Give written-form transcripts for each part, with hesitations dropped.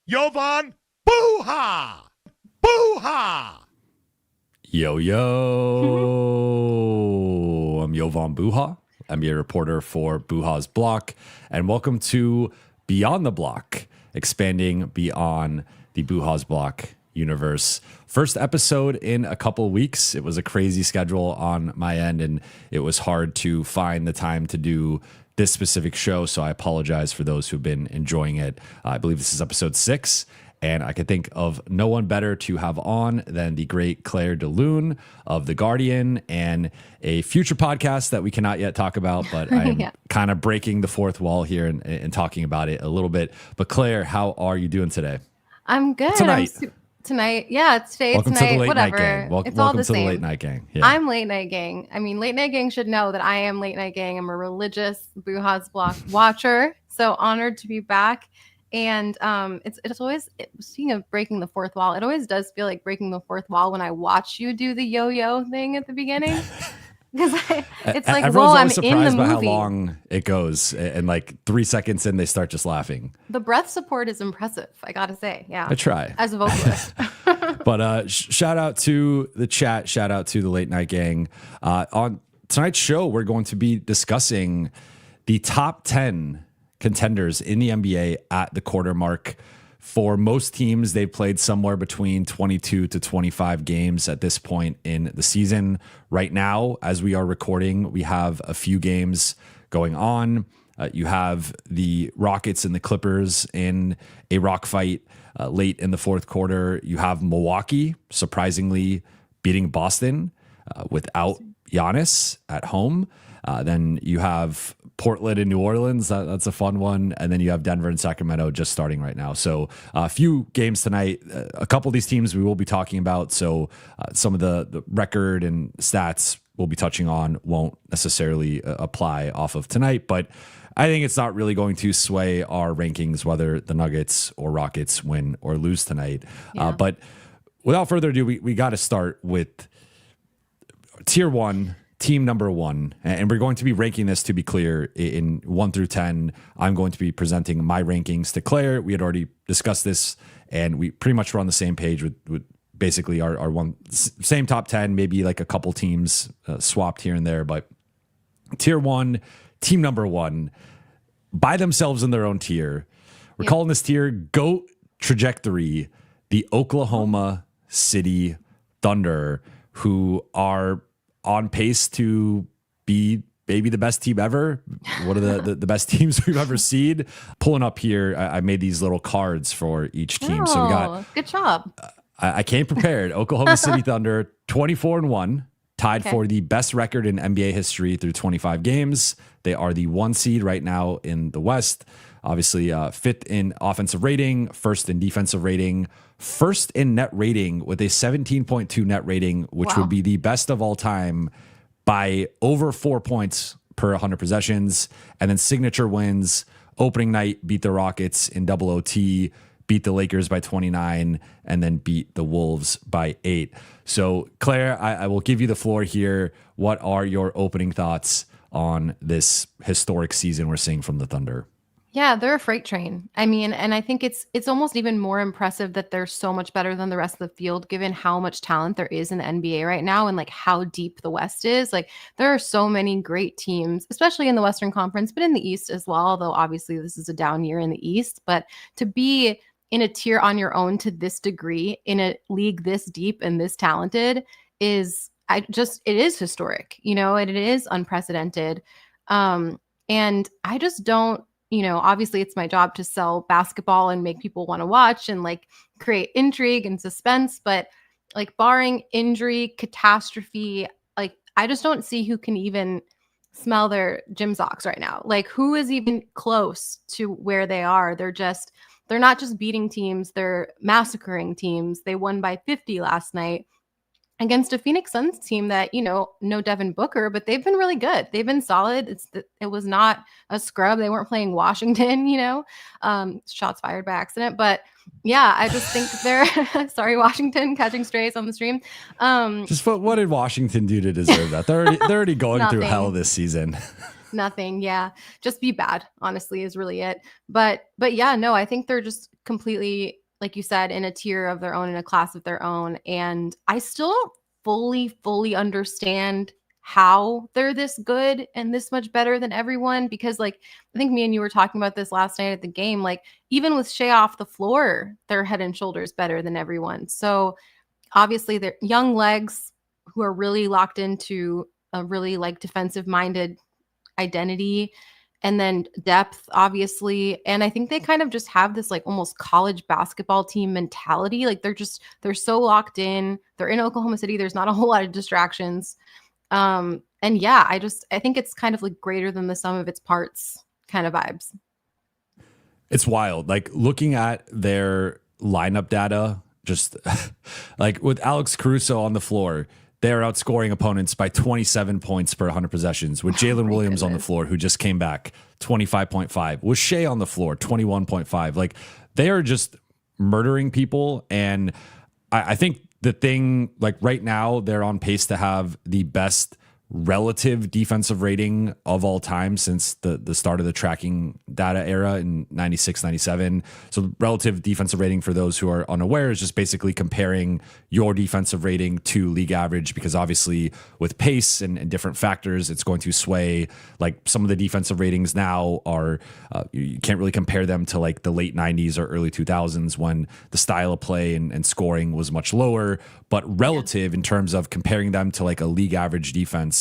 Jovan Buha! Buha! Yo, I'm Jovan Buha, NBA reporter for Buha's Block, and welcome to Beyond the Block, expanding beyond the Buha's Block universe. First episode in a couple weeks. It was a crazy schedule on my end, and it was hard to find the time to do this specific show, so I apologize for those who've been enjoying it. I believe this is episode 6. And I could think of no one better to have on than the great Claire de Lune of The Guardian and a future podcast that we cannot yet talk about, but I'm kind of breaking the fourth wall here and talking about it a little bit. But Claire, how are you doing today? I'm good. Tonight. Yeah, it's today, welcome tonight, to the late whatever. Night gang. It's welcome all the to same. The late night gang. Yeah. I'm late night gang. I mean, late night gang should know that I am late night gang. I'm a religious Buha's Block watcher. So honored to be back. And it's always, speaking of breaking the fourth wall, it always does feel like breaking the fourth wall when I watch you do the yo-yo thing at the beginning. Because it's like, whoa, I'm in the movie. By how long it goes, and like 3 seconds in, they start just laughing. The breath support is impressive, I gotta say. Yeah, I try as a vocalist. But shout out to the chat. Shout out to the late night gang. On tonight's show, we're going to be discussing the top 10 contenders in the NBA at the quarter mark. For most teams, they've played somewhere between 22 to 25 games at this point in the season. Right now, as we are recording, we have a few games going on. You have the Rockets and the Clippers in a rock fight late in the fourth quarter. You have Milwaukee surprisingly beating Boston without Giannis at home. Then you have Portland and New Orleans. That's a fun one. And then you have Denver and Sacramento just starting right now. So a few games tonight. A couple of these teams we will be talking about. So some of the record and stats we'll be touching on won't necessarily apply off of tonight. But I think it's not really going to sway our rankings whether the Nuggets or Rockets win or lose tonight. Yeah. But without further ado, we got to start with tier one. Team number 1, and we're going to be ranking this, to be clear, in 1 through 10. I'm going to be presenting my rankings to Claire. We had already discussed this, and we pretty much were on the same page with basically our same top 10, maybe like a couple teams swapped here and there. But tier 1, team number 1, by themselves in their own tier. We're calling this tier GOAT Trajectory, the Oklahoma City Thunder, who are on pace to be maybe the best team ever. One of the best teams we've ever seen. Pulling up here, I made these little cards for each team. So we got good job. I came prepared. Oklahoma City Thunder 24-1, tied for the best record in NBA history through 25 games. They are the 1 seed right now in the West. Obviously, 5th in offensive rating, 1st in defensive rating, 1st in net rating with a 17.2 net rating, which would be the best of all time by over 4 points per 100 possessions. And then signature wins. Opening night, beat the Rockets in double OT, beat the Lakers by 29, and then beat the Wolves by 8. So, Claire, I will give you the floor here. What are your opening thoughts on this historic season we're seeing from the Thunder? Yeah, they're a freight train. I mean, and I think it's almost even more impressive that they're so much better than the rest of the field, given how much talent there is in the NBA right now and like how deep the West is. Like there are so many great teams, especially in the Western Conference, but in the East as well, although obviously this is a down year in the East. But to be in a tier on your own to this degree, in a league this deep and this talented it is historic, and it is unprecedented. And I just don't, obviously it's my job to sell basketball and make people want to watch and like create intrigue and suspense, but like barring injury, catastrophe, like I just don't see who can even smell their gym socks right now. Like who is even close to where they are? They're not just beating teams, they're massacring teams. They won by 50 last night against a Phoenix Suns team that, no Devin Booker, but they've been really good. They've been solid. It was not a scrub. They weren't playing Washington, shots fired by accident. But yeah, I just think they're sorry, Washington catching strays on the stream. Just what did Washington do to deserve that? They're already going through hell this season. Nothing. Yeah. Just be bad, honestly, is really it. But yeah, no, I think they're just completely, like you said, in a tier of their own, in a class of their own. And I still don't fully understand how they're this good and this much better than everyone. Because like I think me and you were talking about this last night at the game. Like even with Shea off the floor, they're head and shoulders better than everyone. So obviously they're young legs who are really locked into a really like defensive minded identity, and then depth obviously. And I think they kind of just have this like almost college basketball team mentality. Like they're so locked in. They're in Oklahoma City. There's not a whole lot of distractions. And yeah, I think it's kind of like greater than the sum of its parts kind of vibes. It's wild. Like looking at their lineup data, just like with Alex Caruso on the floor, they're outscoring opponents by 27 points per 100 possessions. With Jalen Williams on the floor, who just came back, 25.5. With Shea on the floor, 21.5. Like they are just murdering people. And I think the thing, like right now, they're on pace to have the best relative defensive rating of all time since the start of the tracking data era in 96, 97. So relative defensive rating, for those who are unaware, is just basically comparing your defensive rating to league average, because obviously with pace and different factors, it's going to sway. Like some of the defensive ratings now are, you can't really compare them to like the late 90s or early 2000s when the style of play and scoring was much lower, but relative in terms of comparing them to like a league average defense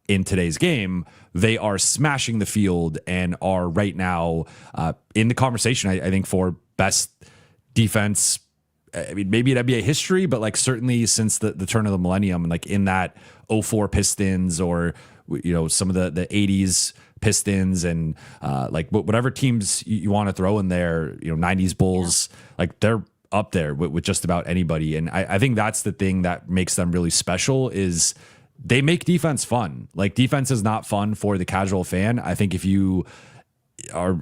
in today's game, they are smashing the field and are right now in the conversation, I think, for best defense. I mean, maybe in NBA history, but like certainly since the turn of the millennium, and like in that '04 Pistons, or you know, some of the '80s Pistons, and like whatever teams you want to throw in there, you know, '90s Bulls, like they're up there with just about anybody. And I think that's the thing that makes them really special, is they make defense fun. Like defense is not fun for the casual fan. I think if you are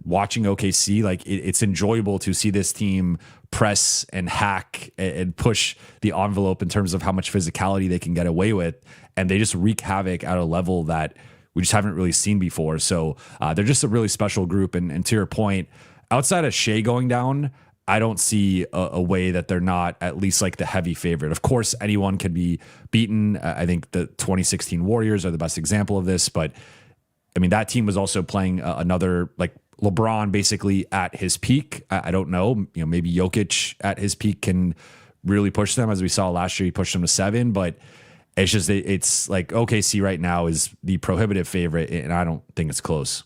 watching OKC, like it's enjoyable to see this team press and hack and push the envelope in terms of how much physicality they can get away with. And they just wreak havoc at a level that we just haven't really seen before. So they're just a really special group. And to your point, outside of Shea going down, I don't see a way that they're not at least like the heavy favorite. Of course, anyone can be beaten. I think the 2016 Warriors are the best example of this. But I mean, that team was also playing another, like LeBron basically at his peak. I don't know, you know, maybe Jokic at his peak can really push them. As we saw last year, he pushed them to 7. But it's just, it's like OKC right now is the prohibitive favorite, and I don't think it's close.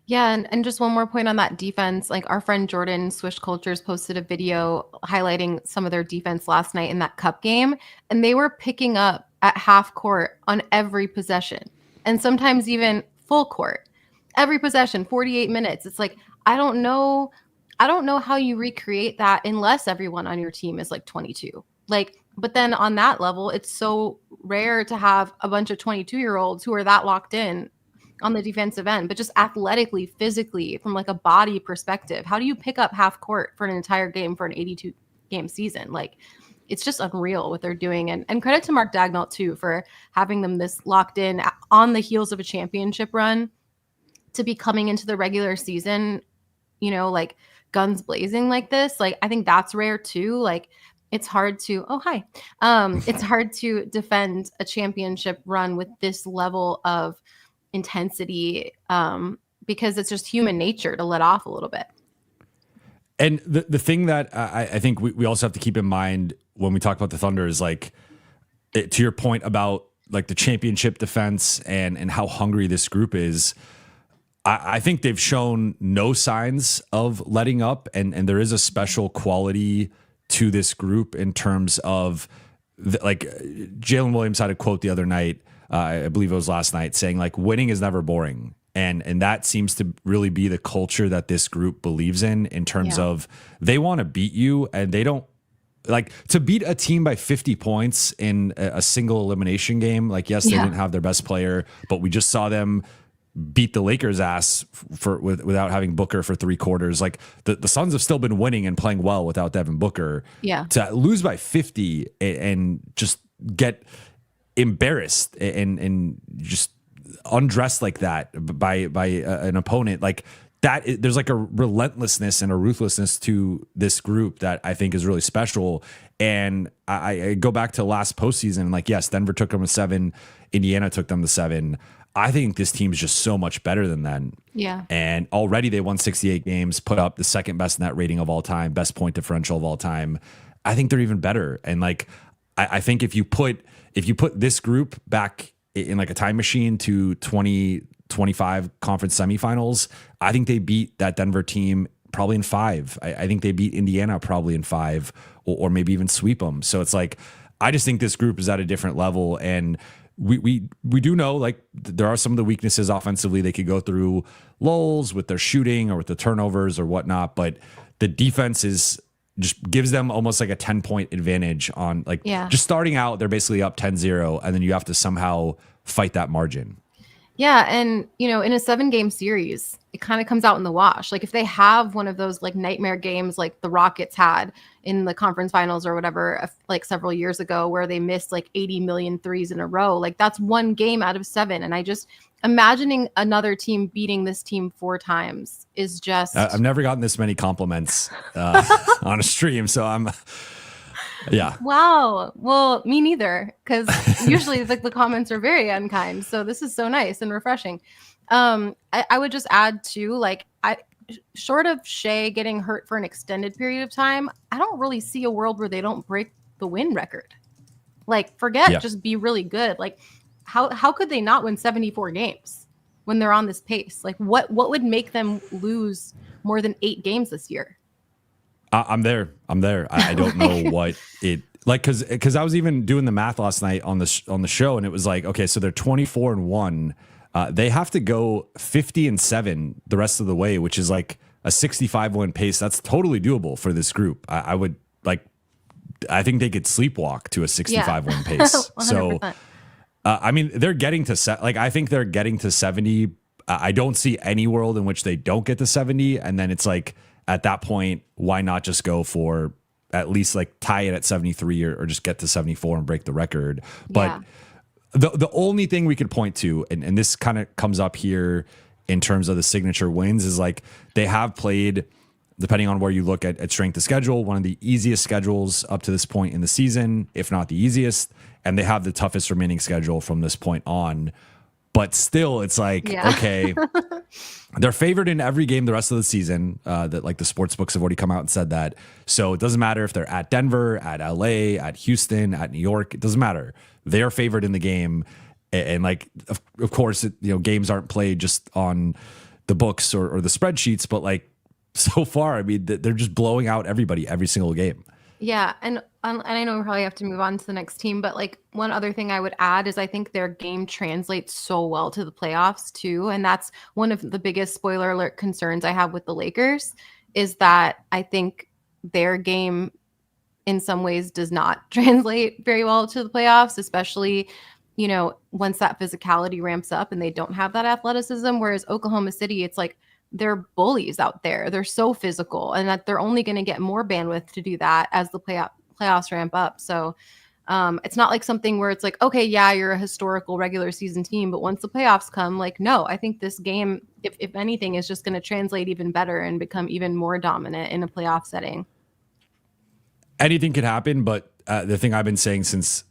Yeah, and just one more point on that defense. Like our friend Jordan Swish Cultures posted a video highlighting some of their defense last night in that cup game, and they were picking up at half court on every possession, and sometimes even full court. Every possession, 48 minutes. It's like I don't know how you recreate that unless everyone on your team is like 22. Like, but then on that level, it's so rare to have a bunch of 22-year-olds who are that locked in on the defensive end, but just athletically, physically, from like a body perspective, how do you pick up half court for an entire game for an 82 game season? Like it's just unreal what they're doing. And credit to Mark Dagnall too, for having them this locked in on the heels of a championship run to be coming into the regular season, you know, like guns blazing like this. Like, I think that's rare too. Like it's hard to, it's hard to defend a championship run with this level of intensity, because it's just human nature to let off a little bit. And the thing that I think we also have to keep in mind when we talk about the Thunder is like, to your point about like the championship defense and how hungry this group is, I think they've shown no signs of letting up, and there is a special quality to this group in terms of like Jalen Williams had a quote the other night, I believe it was last night, saying like winning is never boring. And that seems to really be the culture that this group believes in terms of they want to beat you, and they don't like to beat a team by 50 points in a single elimination game. Like, yes, they didn't have their best player, but we just saw them beat the Lakers ass without having Booker for 3 quarters. Like the Suns have still been winning and playing well without Devin Booker. Yeah. To lose by 50 and just get embarrassed and just undressed like that by an opponent, like that, there's like a relentlessness and a ruthlessness to this group that I think is really special. And I go back to last postseason, like, yes, Denver took them to 7, Indiana took them to 7. I think this team is just so much better than that. Yeah. And already they won 68 games, put up the second best net rating of all time, best point differential of all time. I think they're even better. And like, I think if you put this group back in like a time machine to 2025 conference semifinals, I think they beat that Denver team probably in 5. I think they beat Indiana probably in 5, or maybe even sweep them. So it's like, I just think this group is at a different level. And we do know, like, there are some of the weaknesses offensively. They could go through lulls with their shooting or with the turnovers or whatnot, but the defense is just gives them almost like a 10-point advantage on, like, just starting out, they're basically up 10-0, and then you have to somehow fight that margin. Yeah. And, in a 7-game series, it kind of comes out in the wash. Like, if they have one of those like nightmare games like the Rockets had in the conference finals or whatever, like several years ago, where they missed like 80 million threes in a row, like that's one game out of 7. And I just imagining another team beating this team 4 times is just. I've never gotten this many compliments on a stream. So I'm. Yeah. Wow. Well, me neither, because usually like the comments are very unkind. So this is so nice and refreshing. I would just add too, like, short of Shea getting hurt for an extended period of time, I don't really see a world where they don't break the win record. Like, forget just be really good. Like, how could they not win 74 games when they're on this pace? Like, what would make them lose more than 8 games this year? I'm there. I don't know what it like, because I was even doing the math last night on the show, and it was like, okay, so they're 24-1. They have to go 50-7 the rest of the way, which is like a 65-win pace. That's totally doable for this group. I would like. I think they could sleepwalk to a 65-win pace. So, I mean, they're getting to like, I think they're getting to 70. I don't see any world in which they don't get to 70, and then it's like, at that point, why not just go for at least like tie it at 73 or just get to 74 and break the record? But the only thing we could point to, and this kind of comes up here in terms of the signature wins, is like they have played, depending on where you look at strength of schedule, one of the easiest schedules up to this point in the season, if not the easiest, and they have the toughest remaining schedule from this point on. But still, it's like, okay, they're favored in every game the rest of the season. That like the sports books have already come out and said that. So it doesn't matter if they're at Denver, at LA, at Houston, at New York. It doesn't matter. They are favored in the game. And like, of course, games aren't played just on the books or the spreadsheets. But like, so far, I mean, they're just blowing out everybody every single game. Yeah, and I know we probably have to move on to the next team, but like one other thing I would add is I think their game translates so well to the playoffs too, and that's one of the biggest, spoiler alert, concerns I have with the Lakers, is that I think their game in some ways does not translate very well to the playoffs, especially once that physicality ramps up and they don't have that athleticism, whereas Oklahoma City, it's like they're bullies out there. They're so physical, and that they're only going to get more bandwidth to do that as the playoffs ramp up. So it's not like something where it's like, okay, yeah, you're a historical regular season team, but once the playoffs come, like, no, I think this game, if anything, is just going to translate even better and become even more dominant in a playoff setting. Anything could happen, but the thing I've been saying since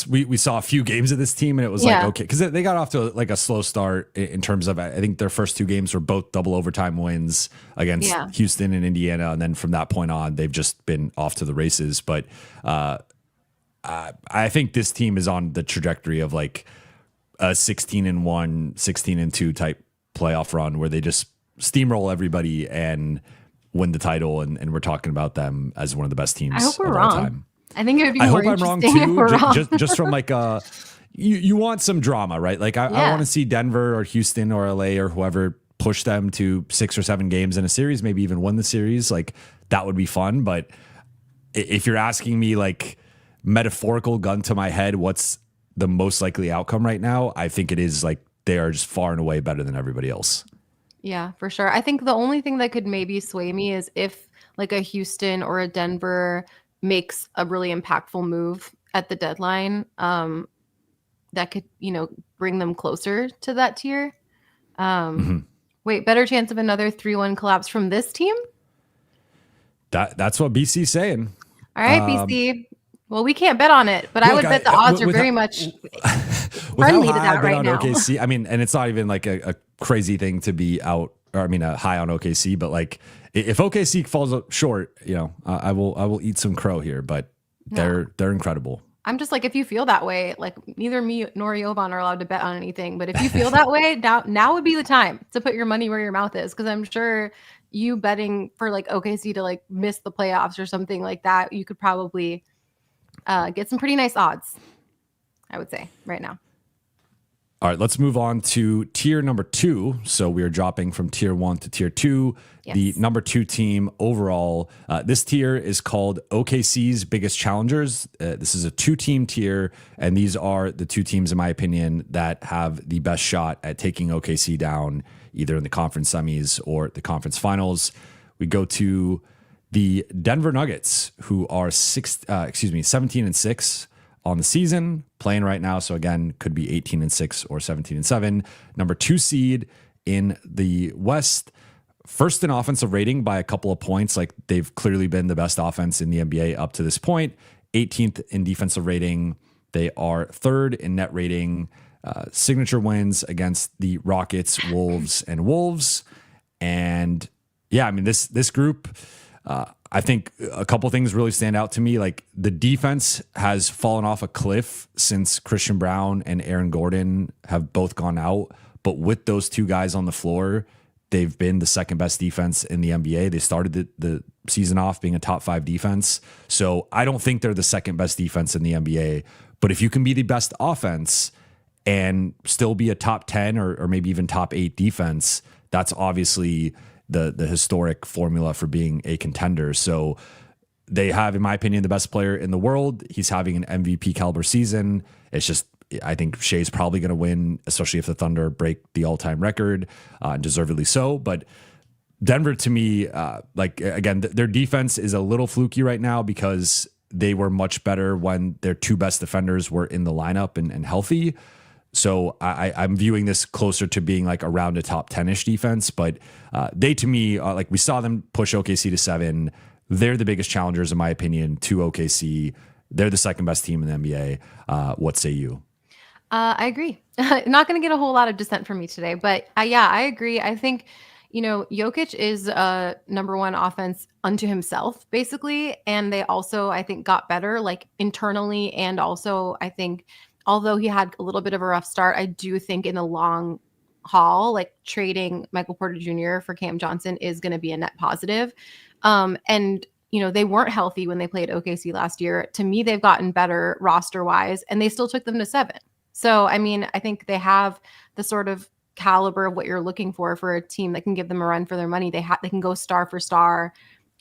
we saw a few games of this team, and it was like, okay, because they got off to like a slow start in terms of, I think their first 2 games were both double overtime wins against Houston and Indiana. And then from that point on, they've just been off to the races. But I think this team is on the trajectory of like a 16-1, 16-2 type playoff run where they just steamroll everybody and win the title. And we're talking about them as one of the best teams I hope we're of wrong. all time. I think it would be I more hope I'm wrong too. Just from like you want some drama, right? Like I want to see Denver or Houston or LA or whoever push them to 6 or 7 games in a series, maybe even win the series. Like that would be fun. But if you're asking me like metaphorical gun to my head, what's the most likely outcome right now? I think it is like they are just far and away better than everybody else. Yeah, for sure. I think the only thing that could maybe sway me is if like a Houston or a Denver makes a really impactful move at the deadline. that could, bring them closer to that tier. Wait, better chance of another 3-1 collapse from this team? That's what BC's saying. All right, BC. Well, we can't bet on it, but I would bet the odds are very much friendly to that right now. OKC, I mean, and it's not even like a crazy thing to be out, or I mean, high on OKC, but like if OKC falls short, I will eat some crow here, but they're incredible. I'm just like, if you feel that way, like neither me nor Jovan are allowed to bet on anything, but if you feel that way, now would be the time to put your money where your mouth is, because I'm sure you betting for like OKC to like miss the playoffs or something like that, you could probably get some pretty nice odds, I would say, right now. All right, let's move on to tier number 2. So we are dropping from tier 1 to tier 2. Yes. The number 2 team overall. This tier is called OKC's Biggest Challengers. This is a 2-team tier, and these are the 2 teams, in my opinion, that have the best shot at taking OKC down, either in the conference semis or the conference finals. We go to the Denver Nuggets, who are 17-6 on the season, playing right now. So again, could be 18-6 or 17-7. Number 2 seed in the West, first in offensive rating by a couple of points. Like, they've clearly been the best offense in the NBA up to this point. 18th in defensive rating. They are 3rd in net rating. Signature wins against the Rockets, Wolves, and Wolves. And yeah, I mean, this group, I think a couple things really stand out to me. Like, the defense has fallen off a cliff since Christian Brown and Aaron Gordon have both gone out. But with those 2 guys on the floor, they've been the second best defense in the NBA. They started the season off being a top 5 defense. So I don't think they're the second best defense in the NBA. But if you can be the best offense and still be a top 10 or maybe even top 8 defense, that's obviously the historic formula for being a contender. So they have, in my opinion, the best player in the world. He's having an MVP caliber season. It's just, I think Shea's probably going to win, especially if the Thunder break the all-time record, deservedly so. But Denver, to me, again, their defense is a little fluky right now because they were much better when their 2 best defenders were in the lineup and healthy. So I'm viewing this closer to being like around a top 10-ish defense, but they, to me, like, we saw them push OKC to 7. They're the biggest challengers, in my opinion, to OKC. They're the second best team in the NBA. What say you? I agree. Not going to get a whole lot of dissent from me today, but yeah, I agree. I think, Jokic is number 1 offense unto himself, basically. And they also, I think, got better, like, internally. And also, I think, although he had a little bit of a rough start, I do think in the long haul, like, trading Michael Porter Jr. for Cam Johnson is going to be a net positive. And, they weren't healthy when they played OKC last year. To me, they've gotten better roster wise, and they still took them to 7. So, I mean, I think they have the sort of caliber of what you're looking for a team that can give them a run for their money. They can go star for star.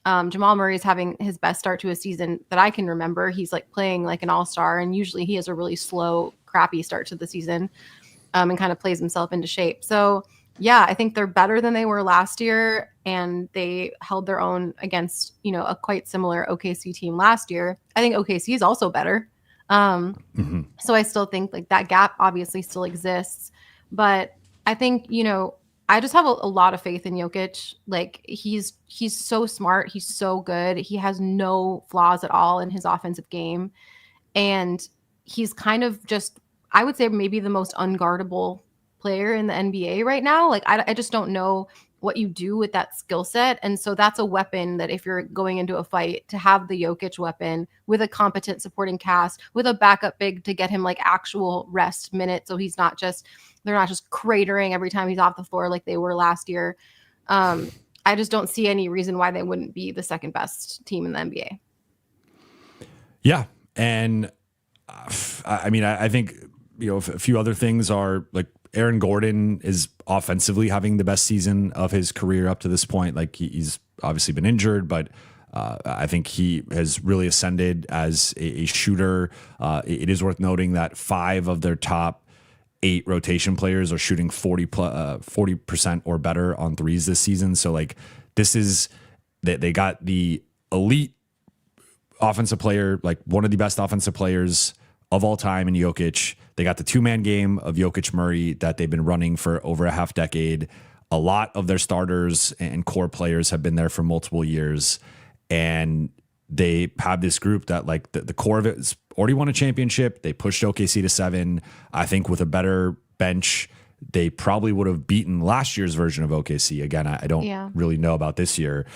Jamal Murray is having his best start to a season that I can remember. He's like playing like an all-star, and usually he has a really slow, crappy start to the season, and kind of plays himself into shape. So yeah, I think they're better than they were last year, and they held their own against, a quite similar OKC team last year. I think OKC is also better. So I still think like that gap obviously still exists, but I think, I just have a lot of faith in Jokic. Like, he's so smart. He's so good. He has no flaws at all in his offensive game. And he's kind of just, I would say, maybe the most unguardable player in the NBA right now. Like, I just don't know what you do with that skill set. And so that's a weapon that if you're going into a fight, to have the Jokic weapon with a competent supporting cast, with a backup big to get him like actual rest minutes. So they're not just cratering every time he's off the floor like they were last year. I just don't see any reason why they wouldn't be the second best team in the NBA. Yeah. And I mean, I think, a few other things are like Aaron Gordon is offensively having the best season of his career up to this point. Like, he's obviously been injured, but I think he has really ascended as a shooter. It is worth noting that 5 of their top 8 rotation players are shooting 40% or better on threes this season. So like, this is they got the elite offensive player, like one of the best offensive players of all time in Jokic. They got the 2-man game of Jokic Murray that they've been running for over a half decade. A lot of their starters and core players have been there for multiple years. And they have this group that like the core of it has already won a championship. They pushed OKC to 7. I think with a better bench, they probably would have beaten last year's version of OKC. Again, I don't really know about this year.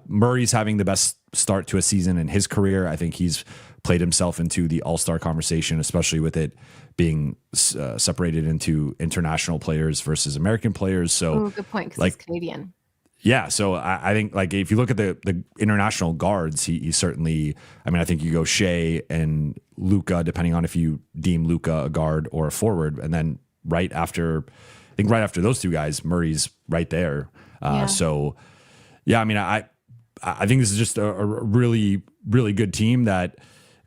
Murray's having the best start to a season in his career. I think he's played himself into the all-star conversation, especially with it being separated into international players versus American players. So good point, because like, he's Canadian. Yeah, so I think like if you look at the international guards, he certainly. I mean, I think you go Shea and Luka, depending on if you deem Luka a guard or a forward, and then right after those two guys, Murray's right there. So yeah, I mean, I think this is just a really really good team that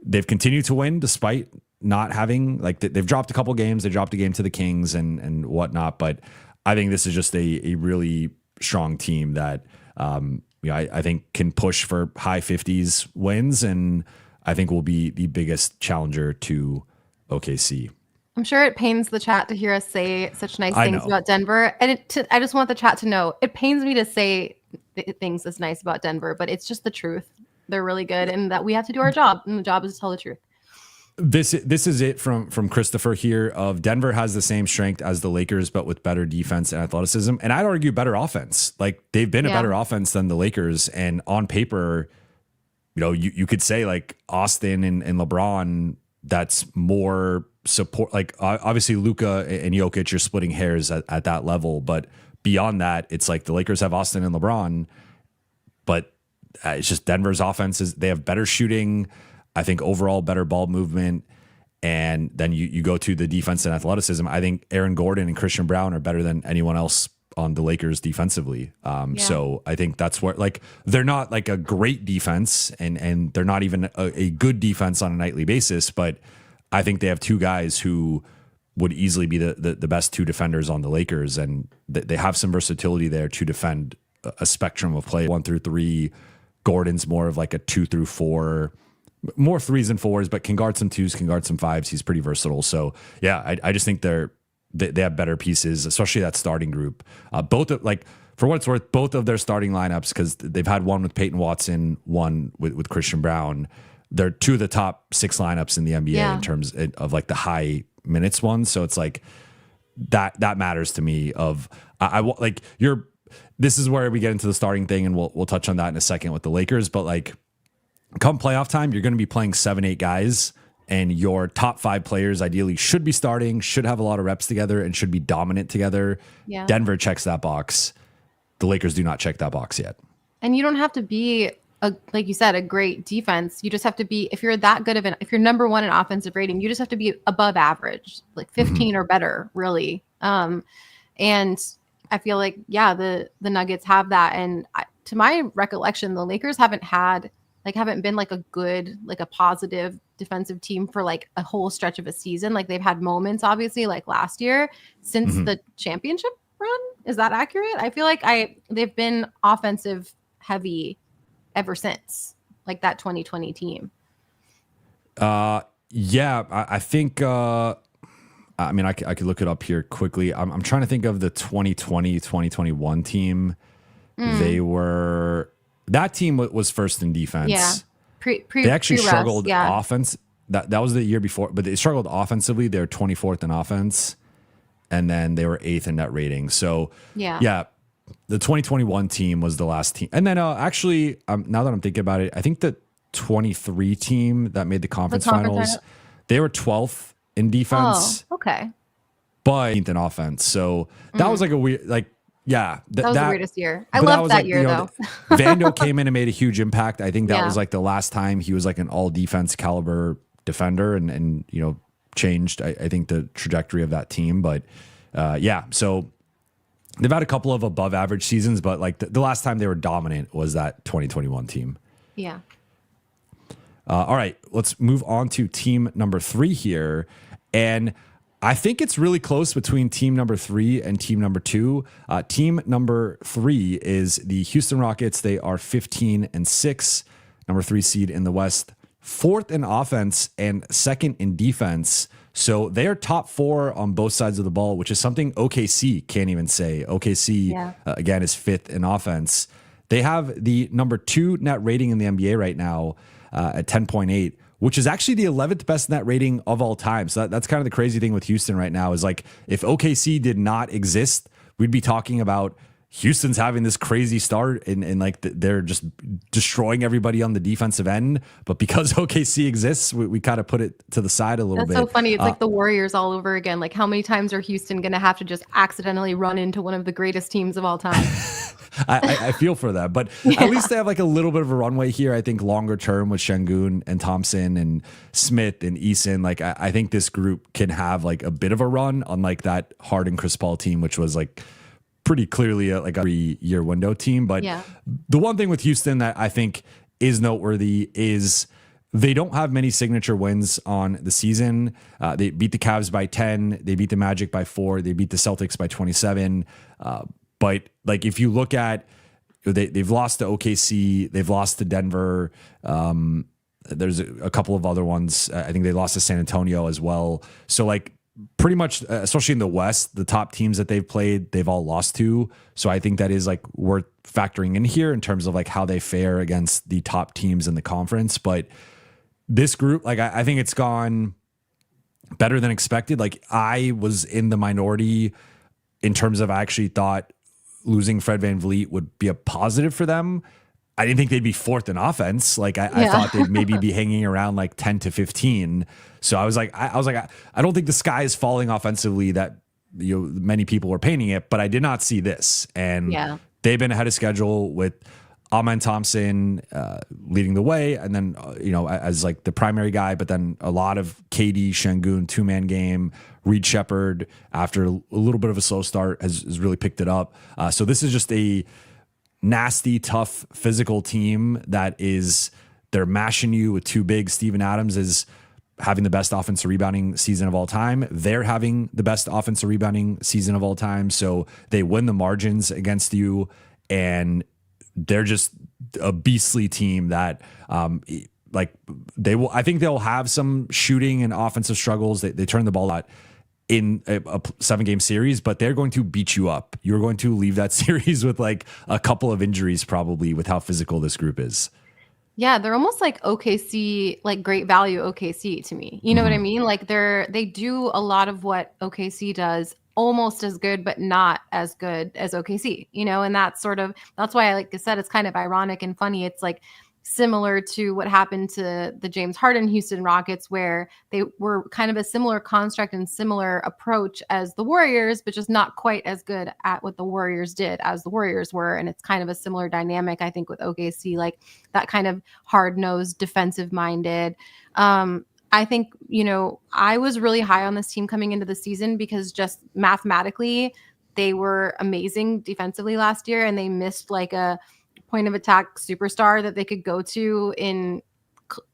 they've continued to win despite not having like they've dropped a couple games. They dropped a game to the Kings and whatnot, but I think this is just a really strong team that I think can push for high 50s wins, and I think will be the biggest challenger to OKC. I'm sure it pains the chat to hear us say such nice things about Denver, and I just want the chat to know it pains me to say things that's nice about Denver, but it's just the truth. They're really good, and that we have to do our job, and the job is to tell the truth. This is it from Christopher here of Denver has the same strength as the Lakers, but with better defense and athleticism. And I'd argue better offense. Like they've been a better offense than the Lakers. And on paper, you could say like Austin and LeBron, that's more support. Like obviously Luka and Jokic, you're splitting hairs at that level. But beyond that, it's like the Lakers have Austin and LeBron, but it's just Denver's offense they have better shooting. I think overall better ball movement, and then you go to the defense and athleticism. I think Aaron Gordon and Christian Brown are better than anyone else on the Lakers defensively. So I think that's where like they're not like a great defense, and they're not even a good defense on a nightly basis. But I think they have two guys who would easily be the best two defenders on the Lakers, and they have some versatility there to defend a spectrum of play 1 through 3. Gordon's more of like a 2 through 4. More 3s and 4s, but can guard some 2s, can guard some 5s. He's pretty versatile. So yeah, I just think they have better pieces, especially that starting group. Both for what it's worth, both of their starting lineups, because they've had one with Peyton Watson, one with Christian Brown. They're 2 of the top 6 lineups in the NBA in terms of like the high minutes ones. So it's like that matters to me. This is where we get into the starting thing, and we'll touch on that in a second with the Lakers. But like, come playoff time, you're going to be playing 7-8 guys, and your top 5 players ideally should be starting, should have a lot of reps together, and should be dominant together. Yeah. Denver checks that box. The Lakers do not check that box yet. And you don't have to be, like you said, a great defense. You just have to be, if you're that good if you're number 1 in offensive rating, you just have to be above average, like 15 or better, really. And I feel like, the Nuggets have that. And to my recollection, the Lakers haven't been like a good, like a positive defensive team for like a whole stretch of a season. Like they've had moments, obviously, like last year since the championship run. Is that accurate? I feel like they've been offensive heavy ever since, like that 2020 team. I think, I mean, I could look it up here quickly. I'm trying to think of the 2020, 2021 team. That team was first in defense. Yeah. They actually struggled offense. That was the year before, but they struggled offensively. They were 24th in offense, and then they were 8th in net rating. So the 2021 team was the last team. And then actually, now that I'm thinking about it, I think the 23 team that made the conference finals, they were 12th in defense. Oh, okay. But 8th in offense. So that was like a weird, like, that was the weirdest year. I loved that year, though. Vando came in and made a huge impact. I think that was like the last time he was like an all defense caliber defender, and changed, I think, the trajectory of that team. But so they've had a couple of above average seasons, but like the last time they were dominant was that 2021 team. Yeah. All right, let's move on to team number 3 here. And I think it's really close between team number 3 and team number 2. Team number 3 is the Houston Rockets. They are 15-6, number 3 seed in the West, 4th in offense and 2nd in defense. So they're top 4 on both sides of the ball, which is something OKC can't even say. OKC, again, is 5th in offense. They have the number 2 net rating in the NBA right now at 10.8, which is actually the 11th best net rating of all time. So that's kind of the crazy thing with Houston right now is like if OKC did not exist, we'd be talking about Houston's having this crazy start and like they're just destroying everybody on the defensive end. But because OKC exists, we kind of put it to the side a little bit. That's so funny. It's like the Warriors all over again. Like how many times are Houston going to have to just accidentally run into one of the greatest teams of all time? I feel for that, but at least they have like a little bit of a runway here. I think longer term with Şengün and Thompson and Smith and Eason, like I think this group can have like a bit of a run, unlike that Harden Chris Paul team, which was like pretty clearly like a 3-year window team. But the one thing with Houston that I think is noteworthy is they don't have many signature wins on the season. They beat the Cavs by 10. They beat the Magic by 4. They beat the Celtics by 27. But like if you look at, they've lost to OKC, they've lost to Denver. There's a couple of other ones. I think they lost to San Antonio as well. So like pretty much, especially in the West, the top teams that they've played, they've all lost to. So I think that is like worth factoring in here in terms of like how they fare against the top teams in the conference. But this group, like I think it's gone better than expected. Like I was in the minority in terms of I actually thought losing Fred VanVleet would be a positive for them. I didn't think they'd be 4th in offense. Like I thought they'd maybe be hanging around like 10 to 15. So I was like, I don't think the sky is falling offensively that many people were painting it, but I did not see this. And they've been ahead of schedule with Amen Thompson leading the way, and then as like the primary guy, but then a lot of KD, Şengün 2-man game. Reed Shepherd, after a little bit of a slow start, has really picked it up. So this is just a nasty, tough, physical team that they're mashing you with 2 bigs. Steven Adams is having the best offensive rebounding season of all time. They're having the best offensive rebounding season of all time. So they win the margins against you, and they're just a beastly team that I think they'll have some shooting and offensive struggles. They turn the ball out in a 7-game series, but they're going to beat you up. You're going to leave that series with like a couple of injuries probably with how physical this group is. Yeah, they're almost like OKC, like great value OKC to me. You know what I mean? Like they do a lot of what OKC does almost as good, but not as good as OKC, and that's why, like I said, it's kind of ironic and funny. It's like similar to what happened to the James Harden Houston Rockets, where they were kind of a similar construct and similar approach as the Warriors, but just not quite as good at what the Warriors did as the Warriors were. And it's kind of a similar dynamic, I think, with OKC, like that kind of hard-nosed, defensive-minded. I think, I was really high on this team coming into the season because just mathematically, they were amazing defensively last year, and they missed like a point of attack superstar that they could go to in,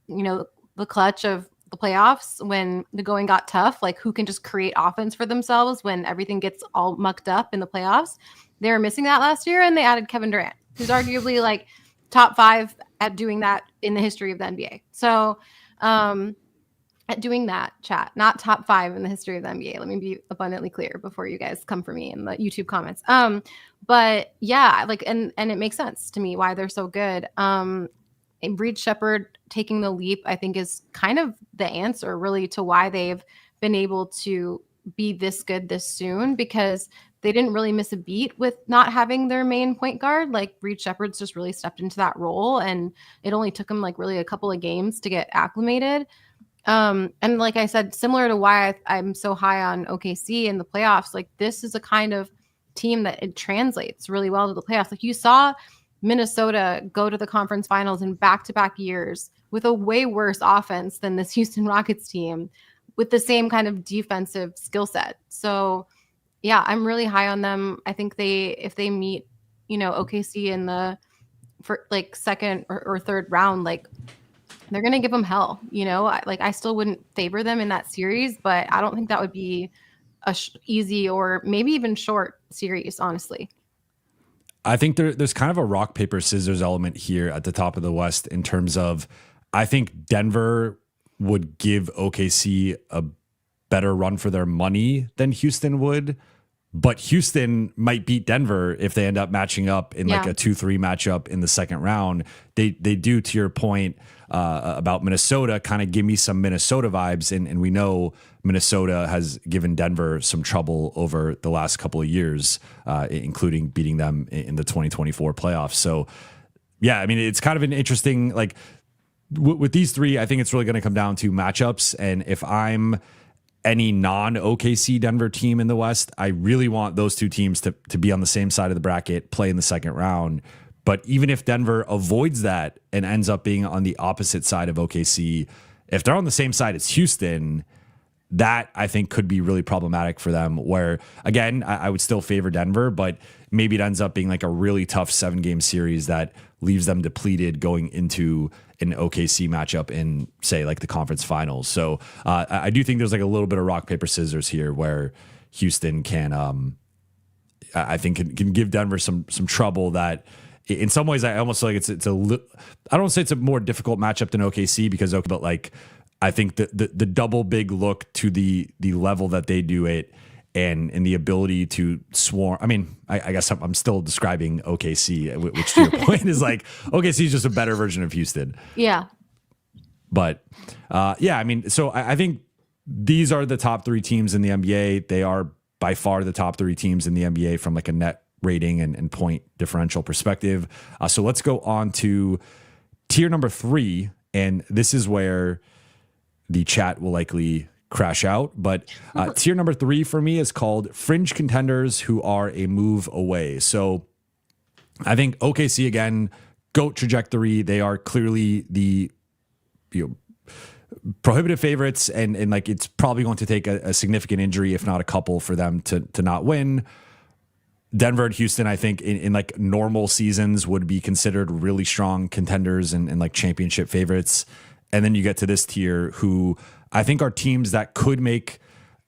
the clutch of the playoffs when the going got tough, like who can just create offense for themselves when everything gets all mucked up in the playoffs. They were missing that last year, and they added Kevin Durant, who's arguably like top 5 at doing that in the history of the NBA. So, at doing that, chat, not top 5 in the history of the NBA. Let me be abundantly clear before you guys come for me in the YouTube comments. But yeah, like, and it makes sense to me why they're so good. And Reed Shepherd taking the leap, I think, is kind of the answer really to why they've been able to be this good this soon, because they didn't really miss a beat with not having their main point guard. Like Reed Shepherd's just really stepped into that role, and it only took him like really a couple of games to get acclimated. And like I said, similar to why I'm so high on OKC in the playoffs, like this is a kind of team that it translates really well to the playoffs. Like you saw Minnesota go to the conference finals in back-to-back years with a way worse offense than this Houston Rockets team with the same kind of defensive skill set. So yeah, I'm really high on them. I think if they meet, OKC in the for like second or third round, like they're going to give them hell, I still wouldn't favor them in that series, but I don't think that would be a easy or maybe even short series, honestly. I think there's kind of a rock, paper, scissors element here at the top of the West in terms of I think Denver would give OKC a better run for their money than Houston would. But Houston might beat Denver if they end up matching up in like a 2-3 matchup in the second round. They do, to your point about Minnesota, kind of give me some Minnesota vibes. And we know Minnesota has given Denver some trouble over the last couple of years, including beating them in the 2024 playoffs. So, yeah, I mean, it's kind of an interesting, like with these three, I think it's really going to come down to matchups. And if I'm any non-OKC Denver team in the West, I really want those two teams to be on the same side of the bracket, play in the second round. But even if Denver avoids that and ends up being on the opposite side of OKC, if they're on the same side as Houston, that I think could be really problematic for them, where again, I would still favor Denver, but maybe it ends up being like a really tough 7-game series that leaves them depleted going into an OKC matchup in, say, like the conference finals. So I do think there's like a little bit of rock, paper, scissors here where Houston can, I think can give Denver some trouble that in some ways I almost feel like it's I don't want to say it's a more difficult matchup than OKC but like, I think the double big look to the level that they do it and the ability to swarm. I mean, I guess I'm still describing OKC, which to your point is like OKC is just a better version of Houston. Yeah. But yeah, I mean, so I think these are the top 3 teams in the NBA. They are by far the top 3 teams in the NBA from like a net rating and point differential perspective. So let's go on to tier number 3. And this is where the chat will likely crash out. But tier number 3 for me is called Fringe Contenders who are a move away. So I think OKC, again, GOAT trajectory. They are clearly the prohibitive favorites. And like it's probably going to take a significant injury, if not a couple, for them to not win. Denver and Houston, I think in like normal seasons would be considered really strong contenders and like championship favorites. And then you get to this tier who I think are teams that could make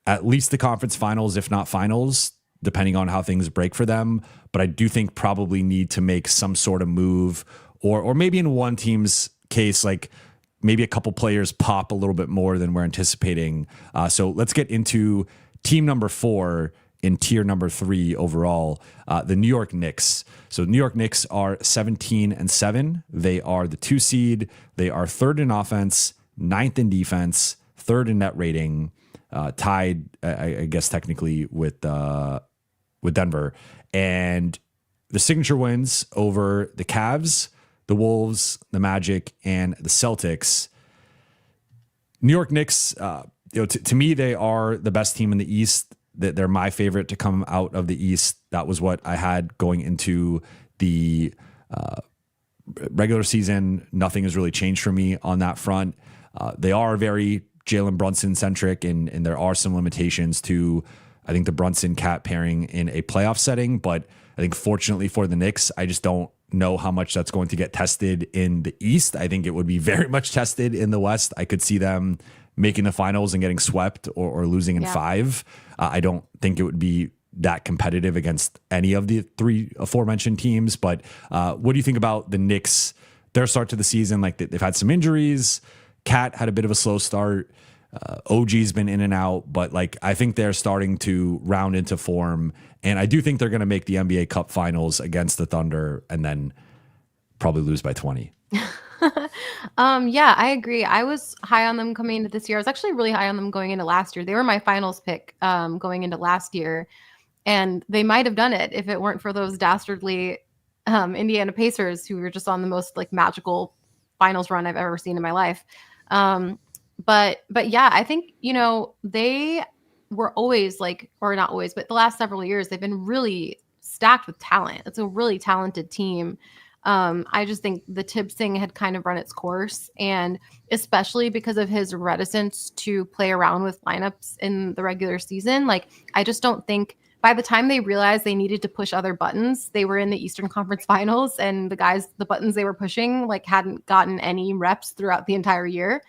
at least the conference finals, if not finals, depending on how things break for them. But I do think probably need to make some sort of move or maybe in one team's case, like maybe a couple players pop a little bit more than we're anticipating. So let's get into team number 4 in tier number 3 overall, the New York Knicks. So New York Knicks are 17-7. They are the 2 seed. They are 3rd in offense, 9th in defense, 3rd in net rating, tied, I guess technically with Denver. And the signature wins over the Cavs, the Wolves, the Magic, and the Celtics. New York Knicks, to me, they are the best team in the East. They're my favorite to come out of the East. That was what I had going into the regular season. Nothing has really changed for me on that front. They are very Jalen Brunson centric, and there are some limitations to, I think, the Brunson Cat pairing in a playoff setting. But I think fortunately for the Knicks, I just don't know how much that's going to get tested in the East. I think it would be very much tested in the West. I could see them making the finals and getting swept or losing in 5. I don't think it would be that competitive against any of the 3 aforementioned teams. But what do you think about the Knicks, their start to the season? Like they've had some injuries. Cat had a bit of a slow start. OG's been in and out, but like I think they're starting to round into form. And I do think they're going to make the NBA Cup Finals against the Thunder and then probably lose by 20. Yeah, I agree. I was high on them coming into this year. I was actually really high on them going into last year. They were my finals pick going into last year, and they might have done it if it weren't for those dastardly Indiana Pacers who were just on the most like magical finals run I've ever seen in my life. But yeah, I think, they were always like, or not always, but the last several years, they've been really stacked with talent. It's a really talented team. I just think the Tibbs thing had kind of run its course, and especially because of his reticence to play around with lineups in the regular season. Like, I just don't think by the time they realized they needed to push other buttons, they were in the Eastern Conference Finals, and the buttons they were pushing, like, hadn't gotten any reps throughout the entire year.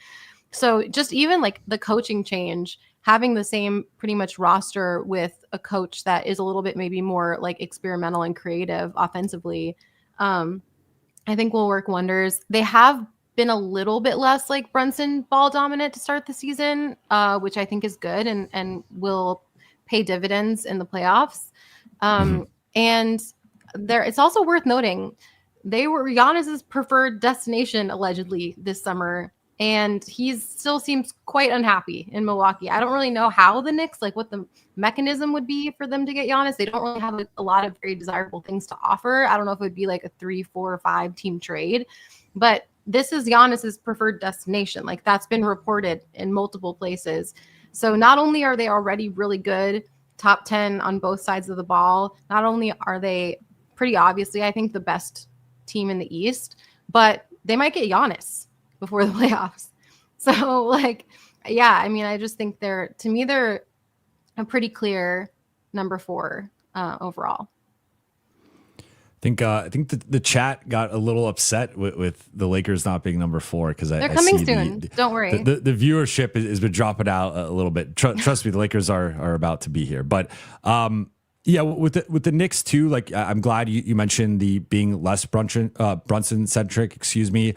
So just even like the coaching change, having the same pretty much roster with a coach that is a little bit maybe more like experimental and creative offensively, I think will work wonders. They have been a little bit less like Brunson ball dominant to start the season, which I think is good and will pay dividends in the playoffs. And it's also worth noting they were Giannis's preferred destination allegedly this summer, and he still seems quite unhappy in Milwaukee. I don't really know how the Knicks, like what the mechanism would be for them to get Giannis. They don't really have a lot of very desirable things to offer. I don't know if it would be like a 3, 4, or 5 team trade, but this is Giannis's preferred destination. Like that's been reported in multiple places. So not only are they already really good, top 10 on both sides of the ball, not only are they pretty obviously, I think, the best team in the East, but they might get Giannis before the playoffs. So like, yeah, I mean, I just think they're a pretty clear number 4 overall. I think the chat got a little upset with the Lakers not being number 4 because they're coming soon. Don't worry. The viewership has been dropping out a little bit. Trust me, the Lakers are about to be here. But yeah, with the Knicks too. Like I'm glad you mentioned the being less Brunson centric. Excuse me.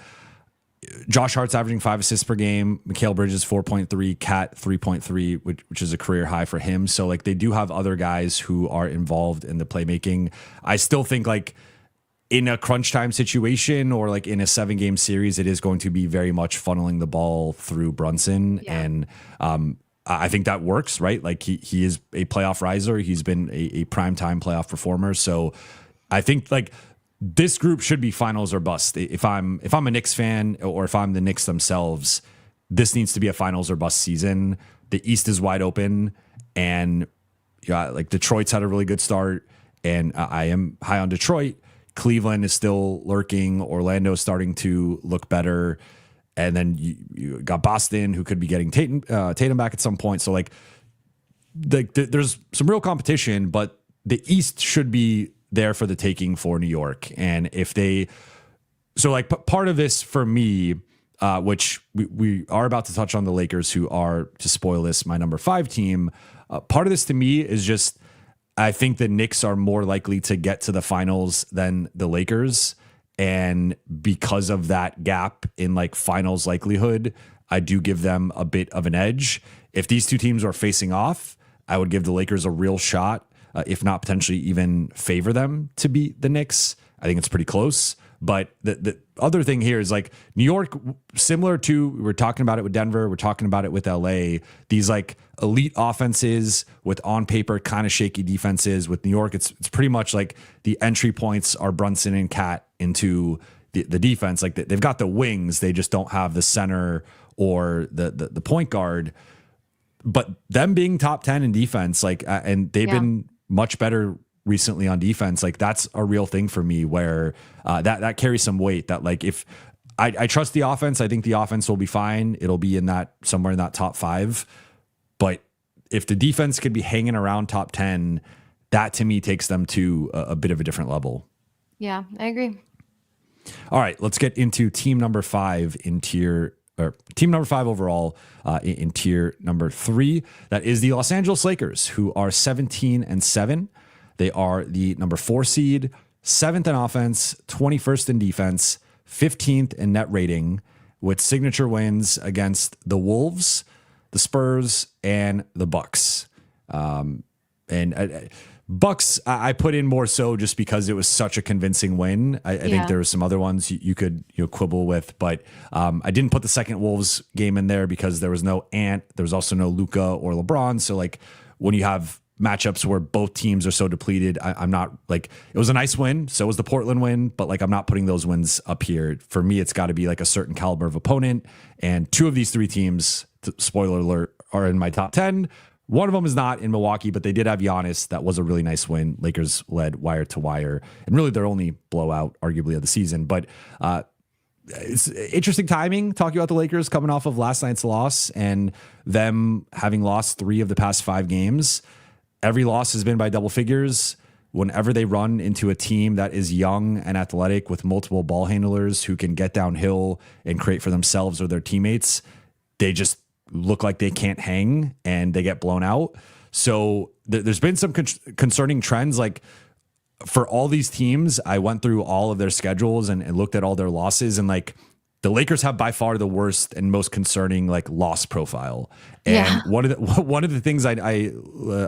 Josh Hart's averaging 5 assists per game. Mikal Bridges 4.3, Cat 3.3, which is a career high for him. So like they do have other guys who are involved in the playmaking. I still think like in a crunch time situation or like in a 7-game series, it is going to be very much funneling the ball through Brunson. Yeah. And I think that works, right? Like he is a playoff riser. He's been a primetime playoff performer. So I think like this group should be finals or bust. If I'm a Knicks fan or if I'm the Knicks themselves, this needs to be a finals or bust season. The East is wide open, and yeah, like Detroit's had a really good start, and I am high on Detroit. Cleveland is still lurking. Orlando is starting to look better, and then you got Boston, who could be getting Tatum back at some point. So like, there's some real competition, but the East should be there for the taking for New York. And if part of this for me, which we are about to touch on the Lakers, who are, to spoil this, my number 5 team. Part of this to me is just, I think the Knicks are more likely to get to the finals than the Lakers. And because of that gap in like finals likelihood, I do give them a bit of an edge. If these two teams are facing off, I would give the Lakers a real shot. If not potentially even favor them to beat the Knicks. I think it's pretty close. But the other thing here is like New York, similar to, we're talking about it with Denver, we're talking about it with LA, these like elite offenses with on paper kind of shaky defenses. With New York, it's pretty much like the entry points are Brunson and Cat into the defense. Like they've got the wings, they just don't have the center or the point guard. But them being top 10 in defense, like, and they've been much better recently on defense. Like that's a real thing for me where that carries some weight. That like if I trust the offense, I think the offense will be fine. It'll be somewhere in that top 5. But if the defense could be hanging around top 10, that to me takes them to a bit of a different level. Yeah, I agree. All right, let's get into team number 5 in tier, or team number 5 overall in tier number 3. That is the Los Angeles Lakers, who are 17-7. They are the number 4 seed, 7th in offense, 21st in defense, 15th in net rating, with signature wins against the Wolves, the Spurs, and the Bucks. Bucks, I put in more so just because it was such a convincing win. I think there were some other ones you could quibble with, but I didn't put the second Wolves game in there because there was no Ant. There was also no Luka or LeBron. So like when you have matchups where both teams are so depleted, I'm not like, it was a nice win. So was the Portland win, but like I'm not putting those wins up here. For me, it's got to be like a certain caliber of opponent. And 2 of these 3 teams, spoiler alert, are in my top 10. One of them is not in Milwaukee, but they did have Giannis. That was a really nice win. Lakers led wire to wire, and really their only blowout, arguably, of the season. But it's interesting timing talking about the Lakers coming off of last night's loss and them having lost 3 of the past 5 games. Every loss has been by double figures. Whenever they run into a team that is young and athletic with multiple ball handlers who can get downhill and create for themselves or their teammates, they just look like they can't hang and they get blown out. So there's been some concerning trends. Like for all these teams, I went through all of their schedules and looked at all their losses, and like the Lakers have by far the worst and most concerning like loss profile. And one of the things I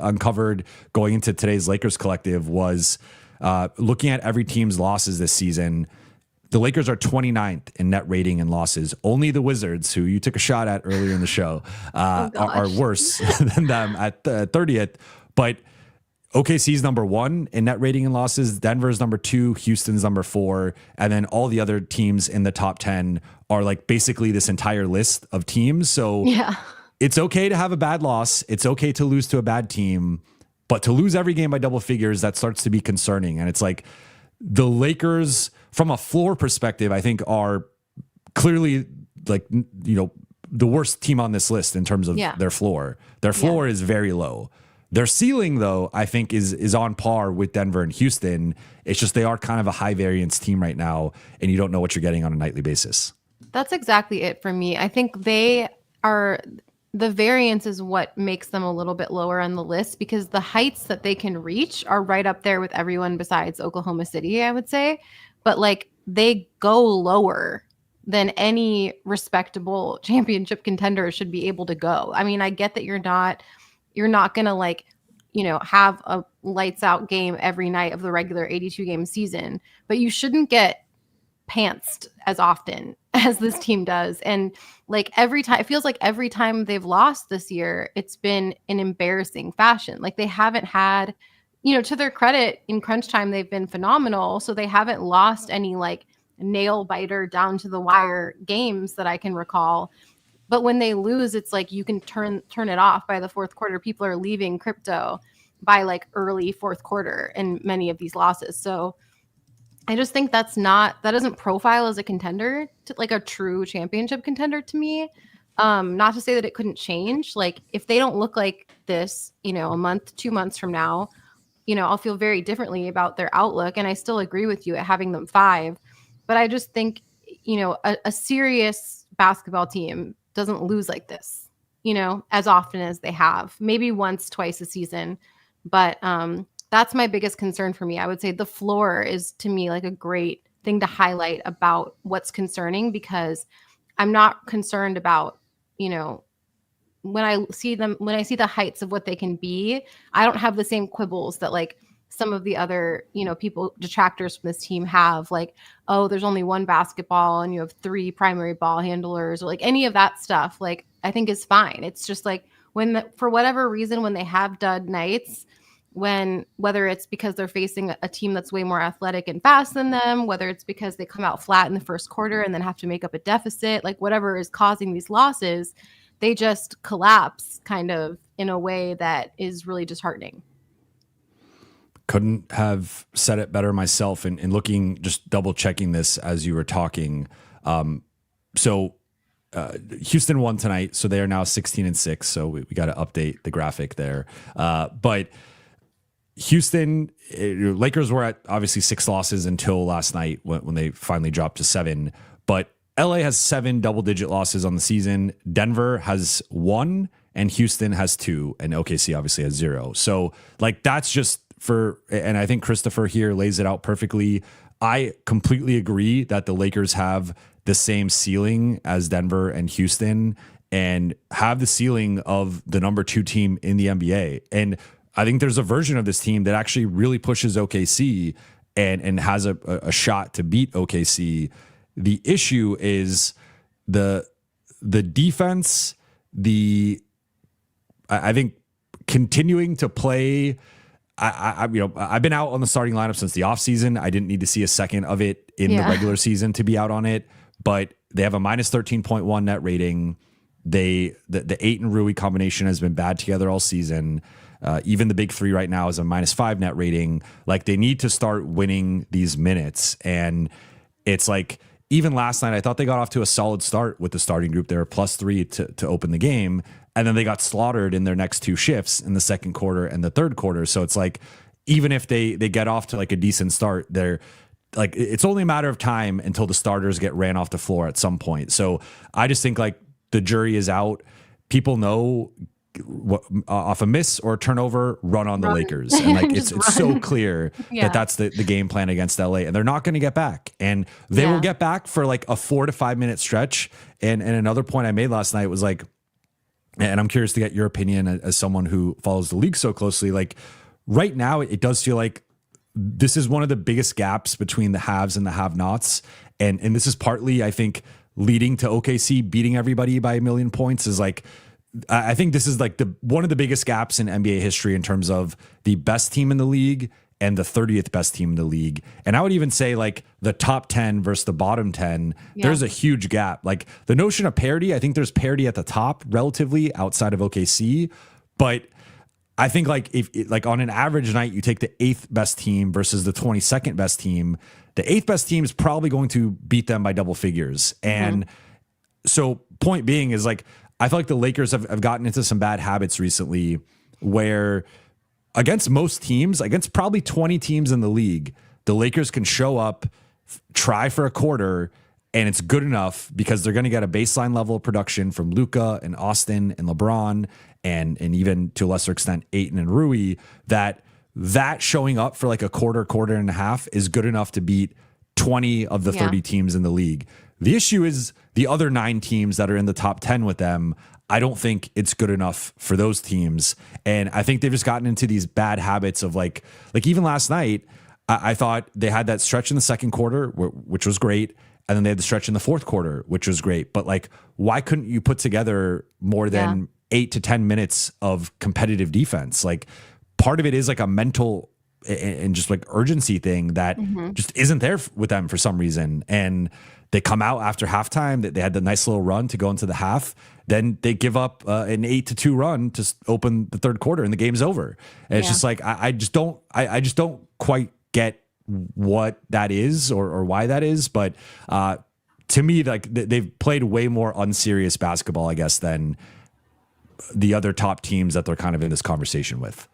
uncovered going into today's Lakers collective was looking at every team's losses this season. The Lakers are 29th in net rating and losses. Only the Wizards, who you took a shot at earlier in the show, are worse than them at 30th. But OKC's number 1 in net rating and losses. Denver's number 2. Houston's number 4. And then all the other teams in the top 10 are like basically this entire list of teams. So it's okay to have a bad loss. It's okay to lose to a bad team. But to lose every game by double figures, that starts to be concerning. And it's like the Lakers, from a floor perspective, I think are clearly like, the worst team on this list in terms of their floor. Their floor is very low. Their ceiling, though, I think is on par with Denver and Houston. It's just they are kind of a high variance team right now, and you don't know what you're getting on a nightly basis. That's exactly it for me. I think the variance is what makes them a little bit lower on the list, because the heights that they can reach are right up there with everyone besides Oklahoma City, I would say. But like they go lower than any respectable championship contender should be able to go. I mean, I get that you're not going to have a lights out game every night of the regular 82 game season, but you shouldn't get pantsed as often as this team does. And like every time, it feels like every time they've lost this year, it's been an embarrassing fashion. Like they haven't had, to their credit, in crunch time, they've been phenomenal. So they haven't lost any like nail biter down to the wire games that I can recall. But when they lose, it's like you can turn it off by the fourth quarter. People are leaving crypto by like early fourth quarter in many of these losses. So I just think that doesn't profile as a contender, to like a true championship contender to me. Not to say that it couldn't change. Like if they don't look like this, a month, 2 months from now, I'll feel very differently about their outlook. And I still agree with you at having them 5. But I just think, a serious basketball team doesn't lose like this, as often as they have. Maybe once, twice a season. But that's my biggest concern for me. I would say the floor is, to me, like a great thing to highlight about what's concerning, because I'm not concerned about, when I see the heights of what they can be, I don't have the same quibbles that like some of the other, people, detractors from this team have, like, oh, there's only one basketball and you have 3 primary ball handlers, or like any of that stuff, like I think is fine. It's just like for whatever reason, when they have dud nights, whether it's because they're facing a team that's way more athletic and fast than them, whether it's because they come out flat in the first quarter and then have to make up a deficit, like whatever is causing these losses, they just collapse kind of in a way that is really disheartening. Couldn't have said it better myself. And looking, just double checking this as you were talking. So Houston won tonight, so they are now 16-6. So we got to update the graphic there. But Houston, Lakers were at obviously 6 losses until last night when they finally dropped to 7. But LA has 7 double-digit losses on the season. Denver has 1, and Houston has 2, and OKC obviously has 0. So like that's just and I think Christopher here lays it out perfectly. I completely agree that the Lakers have the same ceiling as Denver and Houston, and have the ceiling of the number 2 team in the NBA. And I think there's a version of this team that actually really pushes OKC and has a shot to beat OKC. The issue is the defense, I think continuing to play. I've been out on the starting lineup since the offseason. I didn't need to see a second of it in the regular season to be out on it, but they have a minus 13.1 net rating. The Ayton Rui combination has been bad together all season. Even the big 3 right now is a minus 5 net rating. Like they need to start winning these minutes. And it's like, even last night, I thought they got off to a solid start with the starting group. They were +3 to open the game. And then they got slaughtered in their next 2 shifts in the second quarter and the third quarter. So it's like, even if they get off to like a decent start, they're like, it's only a matter of time until the starters get ran off the floor at some point. So I just think like the jury is out. People know off a miss or a turnover, run on the Lakers. And like, it's so clear that that's the game plan against LA, and they're not going to get back, and they will get back for like a 4 to 5 minute stretch. And another point I made last night was like, and I'm curious to get your opinion as someone who follows the league so closely. Like right now, it does feel like this is one of the biggest gaps between the haves and the have-nots. And this is partly, I think, leading to OKC beating everybody by 1 million points. Is like, I think this is like one of the biggest gaps in NBA history in terms of the best team in the league and the 30th best team in the league. And I would even say like the top 10 versus the bottom 10, there's a huge gap. Like the notion of parity, I think there's parity at the top relatively outside of OKC, but I think like if like on an average night, you take the 8th best team versus the 22nd best team, the 8th best team is probably going to beat them by double figures. And so point being is like, I feel like the Lakers have gotten into some bad habits recently where against most teams, against probably 20 teams in the league, the Lakers can show up, try for a quarter, and it's good enough because they're going to get a baseline level of production from Luka and Austin and LeBron and even to a lesser extent Ayton and Rui, that showing up for like a quarter and a half is good enough to beat 20 of the 30 teams in the league. The issue is the other 9 teams that are in the top 10 with them. I don't think it's good enough for those teams. And I think they've just gotten into these bad habits of like even last night, I thought they had that stretch in the second quarter, which was great. And then they had the stretch in the fourth quarter, which was great. But like, why couldn't you put together more than 8 to 10 minutes of competitive defense? Like part of it is like a mental and just like urgency thing that just isn't there with them for some reason. And they come out after halftime that they had the nice little run to go into the half. Then they give up an 8-2 run to open the third quarter and the game's over. And it's just like, I just don't quite get what that is or why that is. But to me, like they've played way more unserious basketball, I guess, than the other top teams that they're kind of in this conversation with.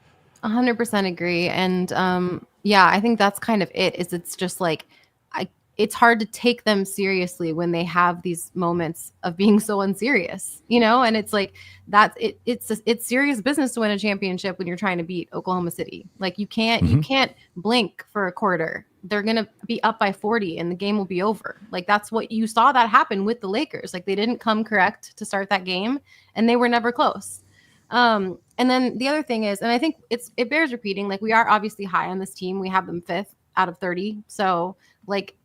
100% agree. And I think that's kind of it. It's just like, it's hard to take them seriously when they have these moments of being so unserious, and it's like it's serious business to win a championship when you're trying to beat Oklahoma City. Like you can't blink for a quarter. They're going to be up by 40 and the game will be over. Like that's what you saw that happen with the Lakers. Like they didn't come correct to start that game and they were never close. And then the other thing is, and I think it bears repeating, like we are obviously high on this team. We have them 5th out of 30. So like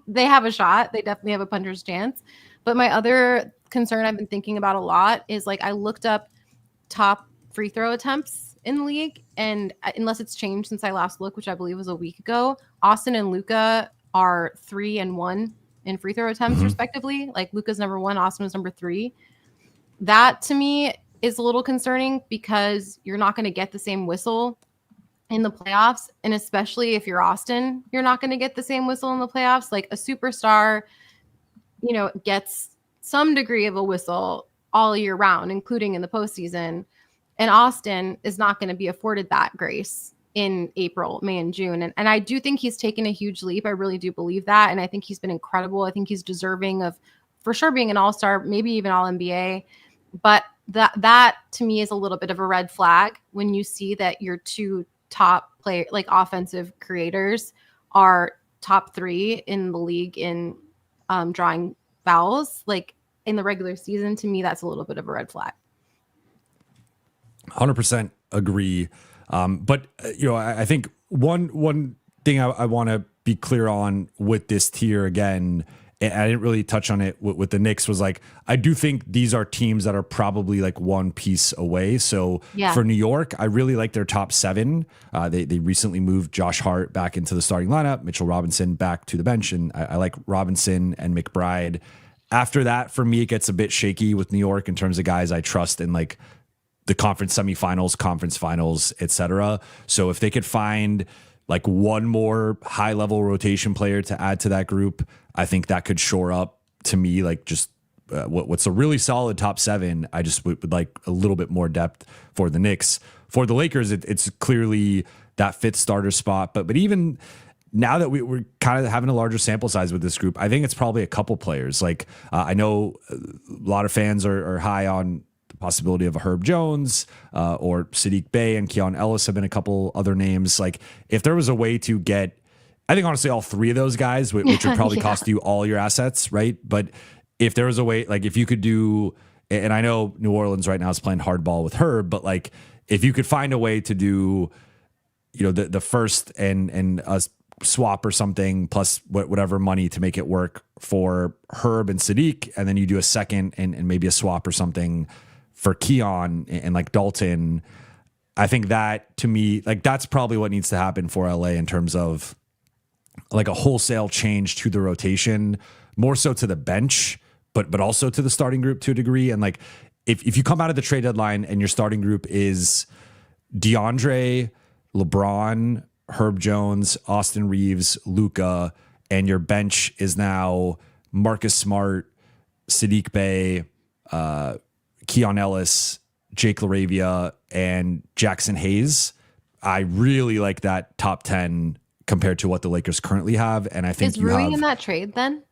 they have a shot. They definitely have a puncher's chance. But my other concern I've been thinking about a lot is like I looked up top free throw attempts in the league, and unless it's changed since I last looked, which I believe was a week ago, Austin and Luka are 3 and 1 in free throw attempts respectively. Like Luka's number 1, Austin was number 3. That to me is a little concerning because you're not going to get the same whistle in the playoffs. And especially if you're Austin, you're not going to get the same whistle in the playoffs. Like a superstar, gets some degree of a whistle all year round, including in the postseason. And Austin is not going to be afforded that grace in April, May, and June. And I do think he's taken a huge leap. I really do believe that. And I think he's been incredible. I think he's deserving of, for sure, being an all-star, maybe even all-NBA. But that to me is a little bit of a red flag when you see that your 2 top player, like offensive creators, are top 3 in the league in drawing fouls. Like in the regular season, to me, that's a little bit of a red flag. 100% agree. But I think one thing I want to be clear on with this tier again, and I didn't really touch on it with the Knicks, was like, I do think these are teams that are probably like one piece away. So for New York, I really like their top 7. They recently moved Josh Hart back into the starting lineup, Mitchell Robinson back to the bench. And I like Robinson and McBride. After that, for me, it gets a bit shaky with New York in terms of guys I trust in like the conference semifinals, conference finals, etc. So if they could find like one more high level rotation player to add to that group, I think that could shore up to me like just what's a really solid top 7. I just would like a little bit more depth for the Knicks. For the Lakers, it's clearly that 5th starter spot. But even now that we're kind of having a larger sample size with this group, I think it's probably a couple players. Like I know a lot of fans are high on possibility of a Herb Jones or Sadiq Bey and Keon Ellis have been a couple other names. Like if there was a way to get, I think honestly, all three of those guys, which would probably cost you all your assets, right? But if there was a way, like if you could do, and I know New Orleans right now is playing hardball with Herb, but like if you could find a way to do, the first and a swap or something plus whatever money to make it work for Herb and Sadiq, and then you do a second and maybe a swap or something for Keon and like Dalton. I think that to me, like that's probably what needs to happen for LA in terms of like a wholesale change to the rotation, more so to the bench, but also to the starting group to a degree. And like if you come out of the trade deadline and your starting group is DeAndre, LeBron, Herb Jones, Austin Reeves, Luka, and your bench is now Marcus Smart, Sadiq Bey, Keon Ellis, Jake LaRavia, and Jackson Hayes. I really like that top 10 compared to what the Lakers currently have. And I think is Rui in that trade then?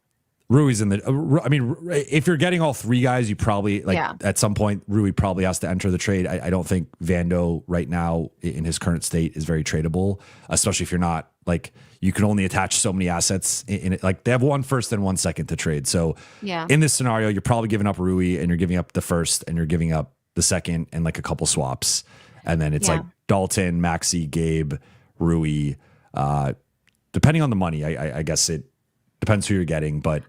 Rui's in the, I mean, if you're getting all three guys, you probably at some point, Rui probably has to enter the trade. I don't think Vando right now in his current state is very tradable, especially if you're not like, you can only attach so many assets in it. Like they have 1 first and 1 second to trade. So in this scenario, you're probably giving up Rui and you're giving up the first and you're giving up the second and like a couple swaps. And then it's like Dalton, Maxey, Gabe, Rui, depending on the money, I guess it depends who you're getting, but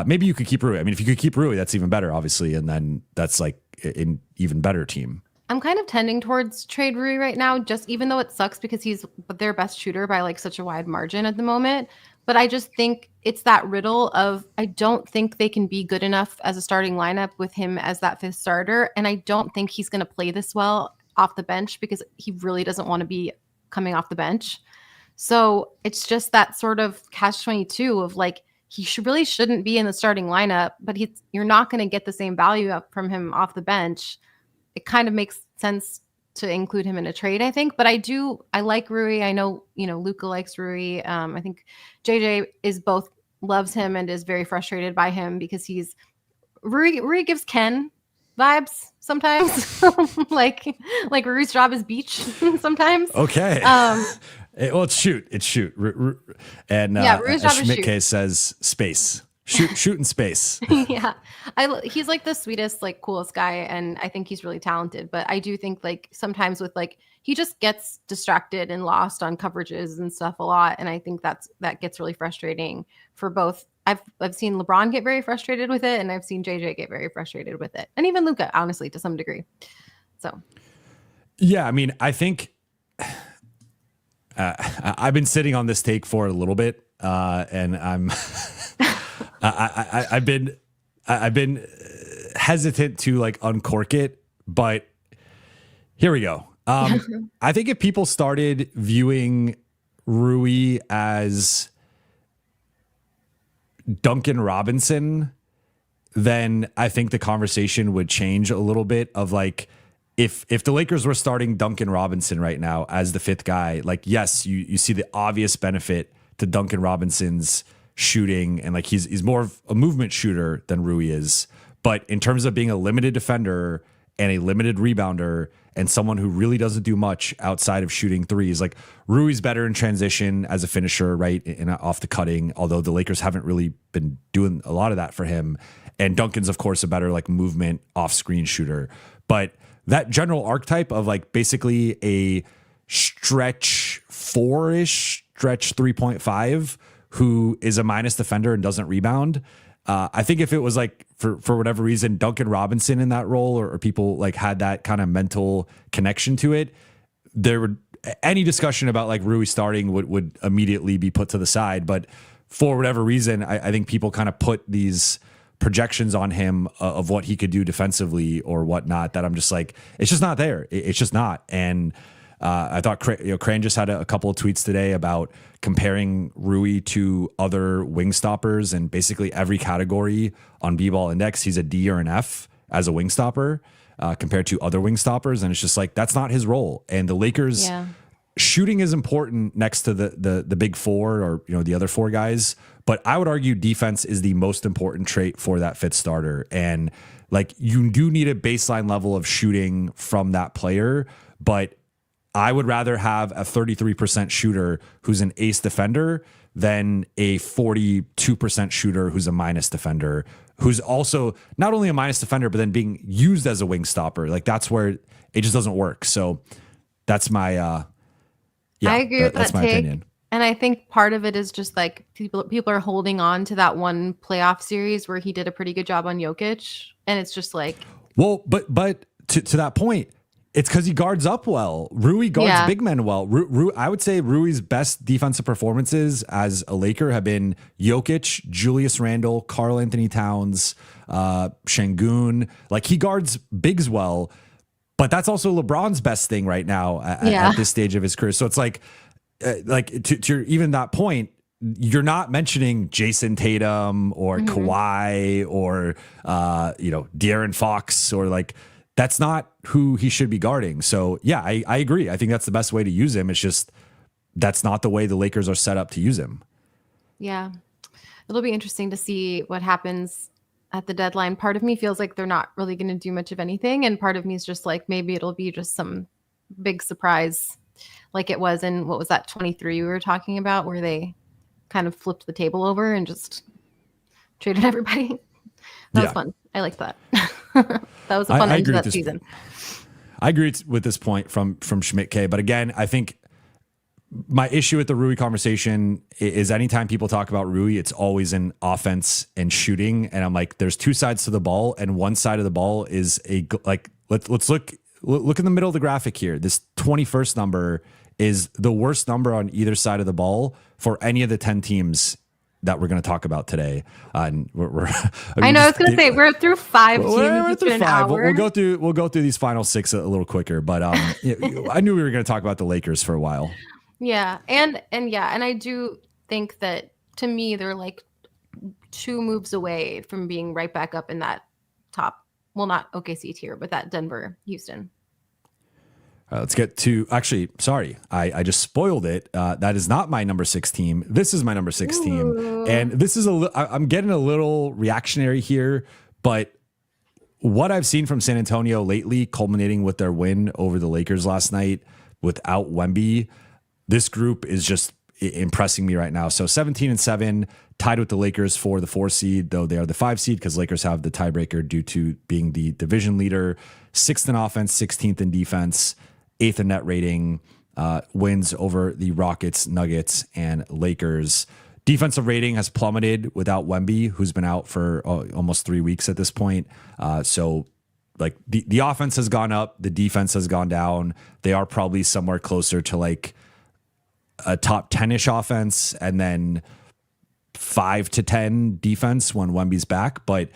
maybe you could keep Rui. I mean, if you could keep Rui, that's even better, obviously. And then that's like an even better team. I'm kind of tending towards trade Rui right now, just even though it sucks because he's their best shooter by like such a wide margin at the moment. But I just think it's that riddle of I don't think they can be good enough as a starting lineup with him as that fifth starter. And I don't think he's going to play this well off the bench because he really doesn't want to be coming off the bench. So it's just that sort of catch-22 of like, he really shouldn't be in the starting lineup, but you're not going to get the same value up from him off the bench. It kind of makes sense to include him in a trade, I think. But I like Rui. I know, Luka likes Rui. I think JJ loves him and is very frustrated by him because Rui gives Ken vibes sometimes. like Rui's job is beach sometimes. Okay. It's shoot. And Rui's job is Schmidt shoot. case says space. Shoot in space. Yeah. He's like the sweetest, like coolest guy. And I think he's really talented, but I do think like sometimes with like, he just gets distracted and lost on coverages and stuff a lot. And I think that gets really frustrating for both. I've seen LeBron get very frustrated with it and I've seen JJ get very frustrated with it. And even Luka, honestly, to some degree. So. Yeah. I mean, I think I've been sitting on this take for a little bit and I'm, I've been hesitant to like uncork it, but here we go. I think if people started viewing Rui as Duncan Robinson, then I think the conversation would change a little bit of like, if the Lakers were starting Duncan Robinson right now as the fifth guy, like, yes, you see the obvious benefit to Duncan Robinson's shooting and like he's more of a movement shooter than Rui is. But in terms of being a limited defender and a limited rebounder and someone who really doesn't do much outside of shooting threes, like Rui's better in transition as a finisher, right? And off the cutting, although the Lakers haven't really been doing a lot of that for him. And Duncan's, of course, a better like movement off screen shooter. But that general archetype of like basically a stretch 4-ish, stretch 3.5, who is a minus defender and doesn't rebound. I think if it was like for whatever reason, Duncan Robinson in that role or people like had that kind of mental connection to it, there would any discussion about like Rui starting would immediately be put to the side. But for whatever reason, I think people kind of put these projections on him of what he could do defensively or whatnot that I'm just like, it's just not there. It's just not. And I thought Crane just had a couple of tweets today about comparing Rui to other wing stoppers, and basically every category on B-Ball Index, he's a D or an F as a wing stopper compared to other wing stoppers. And it's just like, that's not his role. And the Lakers shooting is important next to the big four or, the other four guys, But I would argue defense is the most important trait for that fit starter. And like, you do need a baseline level of shooting from that player, but I would rather have a 33% shooter who's an ace defender than a 42% shooter who's a minus defender, who's also not only a minus defender, but then being used as a wing stopper. Like, that's where it just doesn't work. So that's my, I agree with that's that my take. opinion. And I think part of it is just like people are holding on to that one playoff series where he did a pretty good job on Jokic. And it's just like, well, but to that point, it's because he guards up well. Rui guards big men well. I would say Rui's best defensive performances as a Laker have been Jokic, Julius Randle, Karl Anthony Towns, Şengün. Like, he guards bigs well, but that's also LeBron's best thing right now at this stage of his career. So it's like to even that point, you're not mentioning Jason Tatum or Kawhi or De'Aaron Fox, or like, that's not who he should be guarding. So yeah, I agree. I think that's the best way to use him. It's just, that's not the way the Lakers are set up to use him. Yeah. It'll be interesting to see what happens at the deadline. Part of me feels like they're not really going to do much of anything. And part of me is just like, maybe it'll be just some big surprise like it was in, what was that, 23 we were talking about, where they kind of flipped the table over and just traded everybody. That was fun. I liked that. That was a fun end to that season. I agree with this point from Schmidt K. But again, I think my issue with the Rui conversation is anytime people talk about Rui, it's always in offense and shooting. And I'm like, there's two sides to the ball, and one side of the ball is let's look in the middle of the graphic here. This 21st number is the worst number on either side of the ball for any of the 10 teams that we're going to talk about today. And I know, I was going to say, we're through 5 teams. We're through an 5. hour. We'll go through these final 6 a little quicker. But I knew we were going to talk about the Lakers for a while. Yeah, and I do think that, to me, they're like 2 moves away from being right back up in that top. Well, not OKC tier, but that Denver, Houston. Let's get to, actually, sorry, I just spoiled it. That is not my number 6 team. This is my number 6 team. And this is I'm getting a little reactionary here, but what I've seen from San Antonio lately, culminating with their win over the Lakers last night without Wemby, this group is just impressing me right now. So 17-7, tied with the Lakers for the 4 seed, though they are the 5 seed because Lakers have the tiebreaker due to being the division leader. 6th in offense, 16th in defense, 8th in net rating, wins over the Rockets, Nuggets, and Lakers. Defensive rating has plummeted without Wemby, who's been out for almost 3 weeks at this point. So like the offense has gone up, the defense has gone down. They are probably somewhere closer to like a top 10-ish offense and then 5 to 10 defense when Wemby's back, but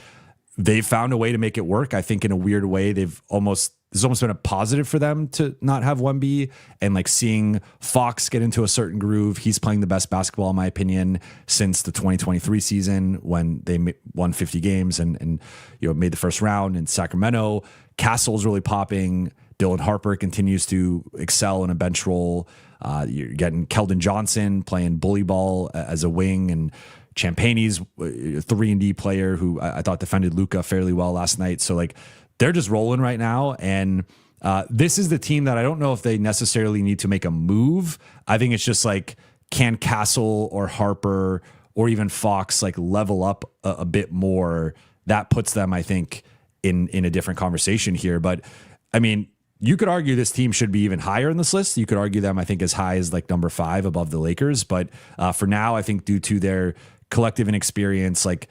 they've found a way to make it work. I think in a weird way, there's almost been a positive for them to not have Wemby, and like seeing Fox get into a certain groove. He's playing the best basketball, in my opinion, since the 2023 season when they won 50 games and made the first round in Sacramento. Castle's really popping. Dylan Harper continues to excel in a bench role. You're getting Keldon Johnson playing bully ball as a wing, and Champagne's a 3-and-D player who I thought defended Luka fairly well last night. So like, they're just rolling right now. And this is the team that I don't know if they necessarily need to make a move. I think it's just like, can Castle or Harper or even Fox like level up a bit more? That puts them, I think, in a different conversation here. But I mean, you could argue this team should be even higher in this list. You could argue them, I think, as high as like number 5 above the Lakers. But for now, I think due to their collective inexperience, like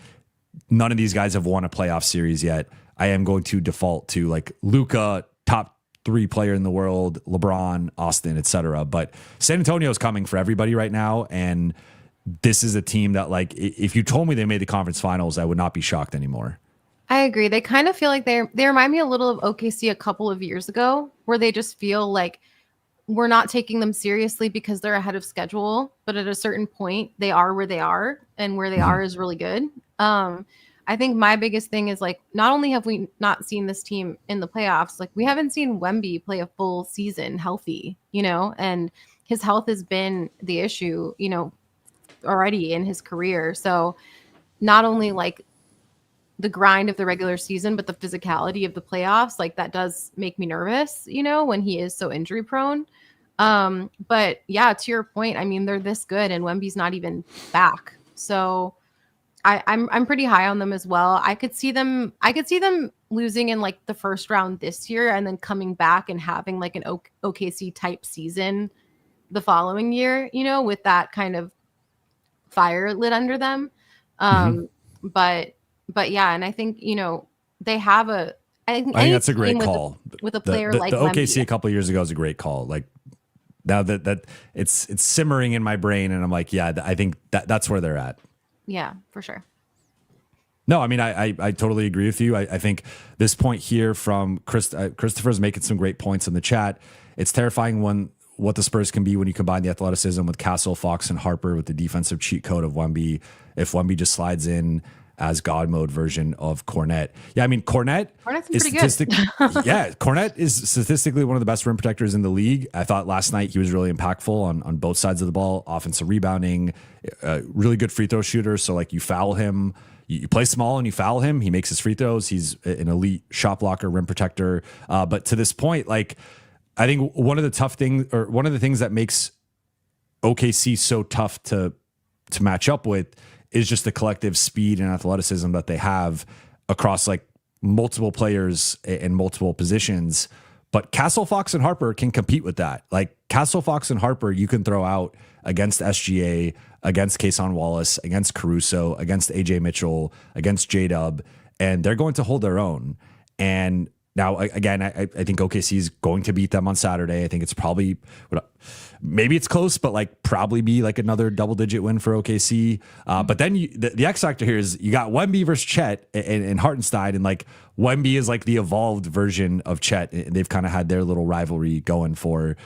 none of these guys have won a playoff series yet. I am going to default to like Luka, top 3 player in the world, LeBron, Austin, etc. But San Antonio is coming for everybody right now. And this is a team that, like, if you told me they made the conference finals, I would not be shocked anymore. I agree. They kind of feel like they remind me a little of OKC a couple of years ago, where they just feel like we're not taking them seriously because they're ahead of schedule. But at a certain point, they are where they are, and where they are is really good. I think my biggest thing is like, not only have we not seen this team in the playoffs, like we haven't seen Wemby play a full season healthy, and his health has been the issue, already in his career. So not only like the grind of the regular season, but the physicality of the playoffs, like that does make me nervous, when he is so injury prone. But yeah, to your point, I mean, they're this good and Wemby's not even back. So I'm pretty high on them as well. I could see them losing in like the first round this year and then coming back and having like an OKC type season the following year, with that kind of fire lit under them. But yeah, and I think, they have I think that's a great call. With a player like the OKC Wemby. a couple of years ago is a great call. Like now that it's simmering in my brain and I'm like, yeah, I think that's where they're at. Yeah, for sure. No, I mean, I totally agree with you. I think this point here from Christopher's making some great points in the chat. It's terrifying what the Spurs can be when you combine the athleticism with Castle, Fox, and Harper with the defensive cheat code of Wemby. If Wemby just slides in as God mode version of Cornet. Yeah, I mean, Cornet's is pretty good. Yeah, Cornet is statistically one of the best rim protectors in the league. I thought last night he was really impactful on both sides of the ball, offensive rebounding, really good free throw shooter. So like you foul him, you play small and you foul him, he makes his free throws. He's an elite shot blocker, rim protector. But to this point, like I think one of the things that makes OKC so tough to match up with is just the collective speed and athleticism that they have across like multiple players in multiple positions. But Castle, Fox, and Harper can compete with that. Like Castle, Fox, and Harper, you can throw out against SGA, against Kason Wallace, against Caruso, against AJ Mitchell, against J-Dub, and they're going to hold their own. And now, again, I think OKC is going to beat them on Saturday. I think it's probably, maybe it's close, but like probably be like another double-digit win for OKC. But then the X factor here is you got Wemby versus Chet and Hartenstein, and like Wemby is like the evolved version of Chet. And they've kind of had their little rivalry going for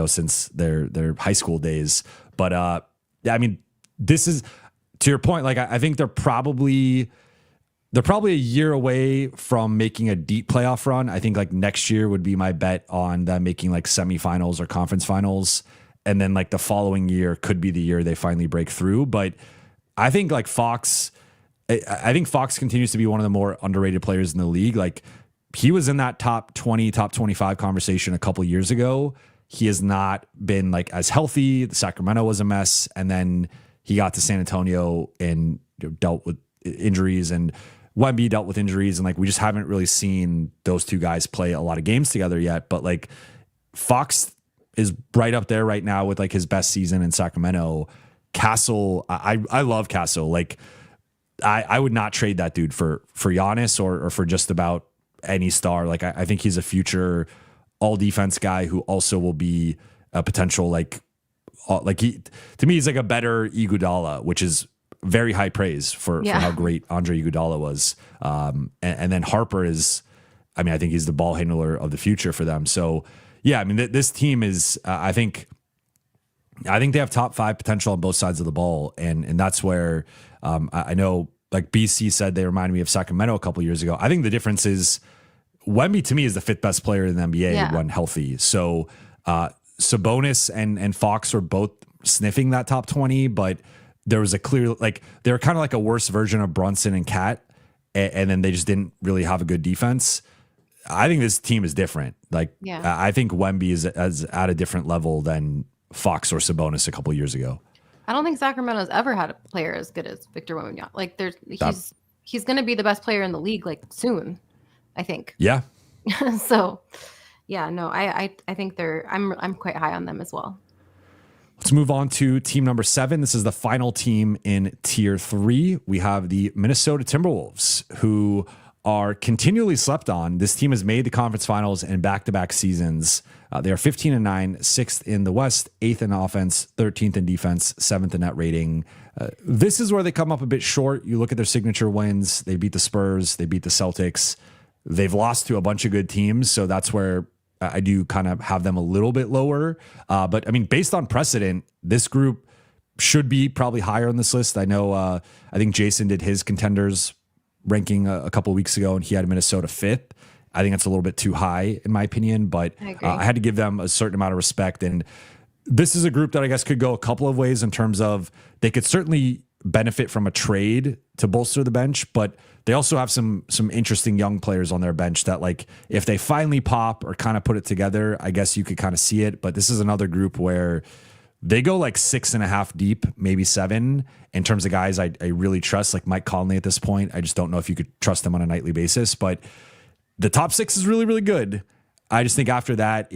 since their high school days. But yeah, I mean, this is to your point. Like I think they're probably a year away from making a deep playoff run. I think like next year would be my bet on them making like semifinals or conference finals. And then like the following year could be the year they finally break through. But I think like Fox continues to be one of the more underrated players in the league. Like he was in that top 20, top 25 conversation a couple years ago. He has not been like as healthy. The Sacramento was a mess. And then he got to San Antonio and dealt with injuries, and Wemby dealt with injuries, and like we just haven't really seen those two guys play a lot of games together yet. But like Fox is right up there right now with like his best season in Sacramento. Castle, I love Castle. Like I would not trade that dude for Giannis or for just about any star. Like I think he's a future all defense guy who also will be a potential to me he's like a better Iguodala, which is very high praise for how great Andre Iguodala was. And then Harper is, I mean, I think he's the ball handler of the future for them. So yeah, I mean, this team is, I think they have top 5 potential on both sides of the ball. And that's where I know like BC said, they reminded me of Sacramento a couple years ago. I think the difference is Wemby to me is the 5th best player in the NBA when healthy. So Sabonis and Fox are both sniffing that top 20, but there was a clear, like they were kind of like a worse version of Brunson and Cat, and then they just didn't really have a good defense. I think this team is different. Like I think Wemby is at a different level than Fox or Sabonis a couple of years ago. I don't think Sacramento's ever had a player as good as Victor Wembanyama. Like he's going to be the best player in the league like soon, I think. Yeah. So yeah, no, I think I'm quite high on them as well. Let's move on to team number 7. This is the final team in tier 3. We have the Minnesota Timberwolves, who are continually slept on. This team has made the conference finals in back-to-back seasons. They are 15-9, 6th in the West, 8th in offense, 13th in defense, 7th in net rating. This is where they come up a bit short. You look at their signature wins. They beat the Spurs. They beat the Celtics. They've lost to a bunch of good teams, so that's where I do kind of have them a little bit lower. But I mean, based on precedent, this group should be probably higher on this list. I know, I think Jason did his contenders ranking a couple of weeks ago, and he had Minnesota 5th. I think that's a little bit too high in my opinion, but I had to give them a certain amount of respect. And this is a group that I guess could go a couple of ways in terms of they could certainly benefit from a trade to bolster the bench, but they also have some interesting young players on their bench that, like, if they finally pop or kind of put it together, I guess you could kind of see it. But this is another group where they go like 6.5 deep, maybe 7 in terms of guys I really trust, like Mike Conley at this point. I just don't know if you could trust them on a nightly basis, but the top 6 is really, really good. I just think after that,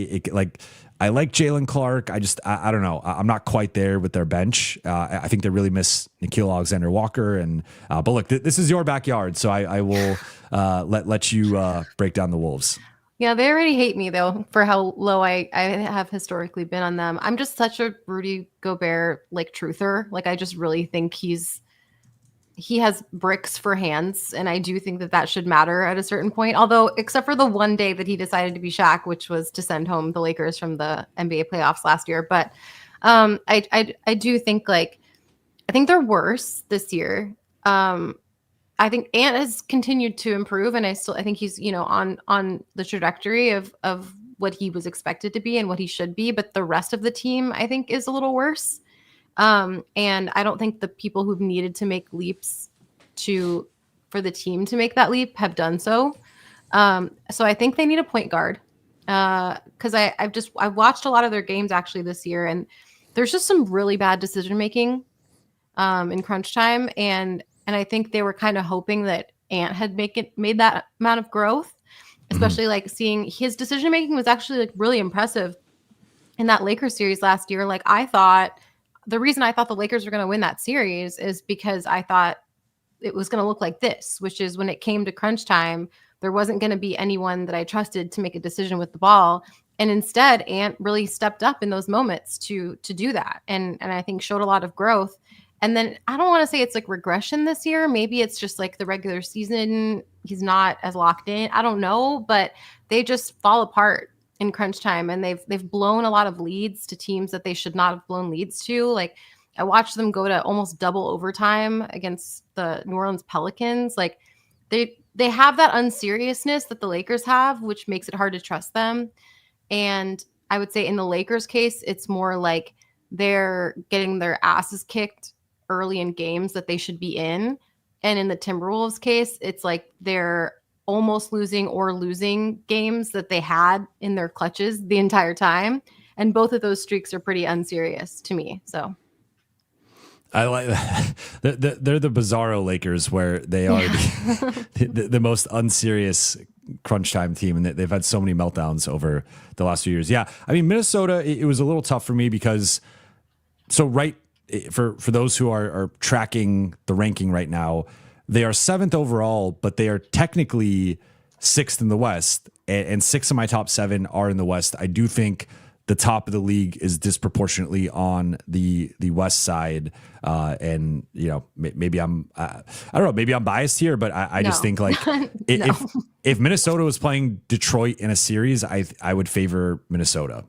I like Jalen Clark. I don't know. I'm not quite there with their bench. I think they really miss Nickeil Alexander-Walker. But look, this is your backyard, so I will let you break down the Wolves. Yeah, they already hate me though for how low I have historically been on them. I'm just such a Rudy Gobert like truther. Like I just really think he has bricks for hands, and I do think that should matter at a certain point. Although, except for the one day that he decided to be Shaq, which was to send home the Lakers from the NBA playoffs last year. But I do think I think they're worse this year. I think Ant has continued to improve, and I think he's on the trajectory of what he was expected to be and what he should be. But the rest of the team, I think, is a little worse. And I don't think the people who've needed to make leaps for the team to make that leap have done so. So I think they need a point guard. Cause I've watched a lot of their games actually this year, and there's just some really bad decision-making, in crunch time. And I think they were kind of hoping that Ant had made that amount of growth, especially like seeing his decision-making was actually like really impressive in that Lakers series last year. Like the reason I thought the Lakers were going to win that series is because I thought it was going to look like this, which is when it came to crunch time, there wasn't going to be anyone that I trusted to make a decision with the ball. And instead, Ant really stepped up in those moments to do that. And I think showed a lot of growth. And then I don't want to say it's like regression this year. Maybe it's just like the regular season, he's not as locked in. I don't know, but they just fall apart in crunch time, and they've blown a lot of leads to teams that they should not have blown leads to. Like I watched them go to almost double overtime against the New Orleans Pelicans. Like they have that unseriousness that the Lakers have, which makes it hard to trust them. And I would say in the Lakers case, it's more like they're getting their asses kicked early in games that they should be in. And in the Timberwolves case, it's like they're almost losing games that they had in their clutches the entire time. And both of those streaks are pretty unserious to me. So I like that. They're the bizarro Lakers, where they are the most unserious crunch time team, and they've had so many meltdowns over the last few years. Yeah, I mean, Minnesota, it was a little tough for me because for those who are tracking the ranking right now, they are 7th overall, but they are technically 6th in the West, and 6 of my top 7 are in the West. I do think the top of the league is disproportionately on the West side, and maybe I don't know, maybe I'm biased here, but I just think like if Minnesota was playing Detroit in a series, I would favor Minnesota,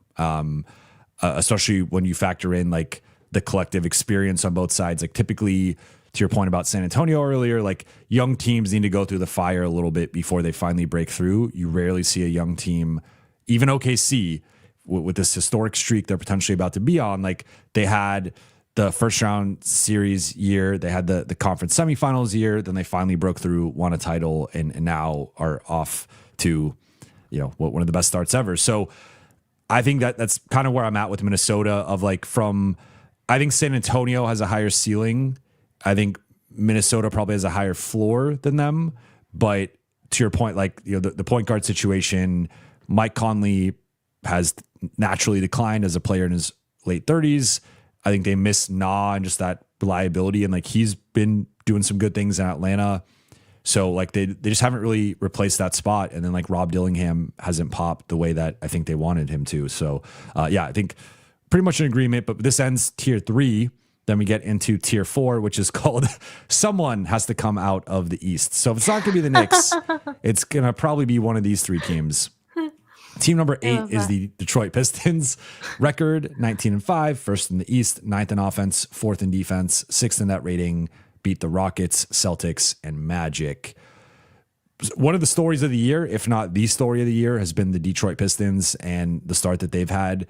especially when you factor in like the collective experience on both sides. Like typically, to your point about San Antonio earlier, like young teams need to go through the fire a little bit before they finally break through. You rarely see a young team, even OKC, with this historic streak they're potentially about to be on. Like they had the first round series year, they had the conference semifinals year, then they finally broke through, won a title, and now are off to one of the best starts ever. So I think that's kind of where I'm at with Minnesota. Of like I think San Antonio has a higher ceiling. I think Minnesota probably has a higher floor than them. But to your point, like the point guard situation, Mike Conley has naturally declined as a player in his late 30s. I think they miss Nah and just that reliability, and like he's been doing some good things in Atlanta. So like they just haven't really replaced that spot. And then like Rob Dillingham hasn't popped the way that I think they wanted him to. So I think pretty much in agreement. But this ends tier 3. Then we get into tier 4, which is called someone has to come out of the East. So if it's not going to be the Knicks, it's going to probably be one of these 3 teams. Team number 8 is the Detroit Pistons. Record 19-5, first in the East, 9th in offense, 4th in defense, 6th in net rating. Beat the Rockets, Celtics, and Magic. One of the stories of the year, if not the story of the year, has been the Detroit Pistons and the start that they've had.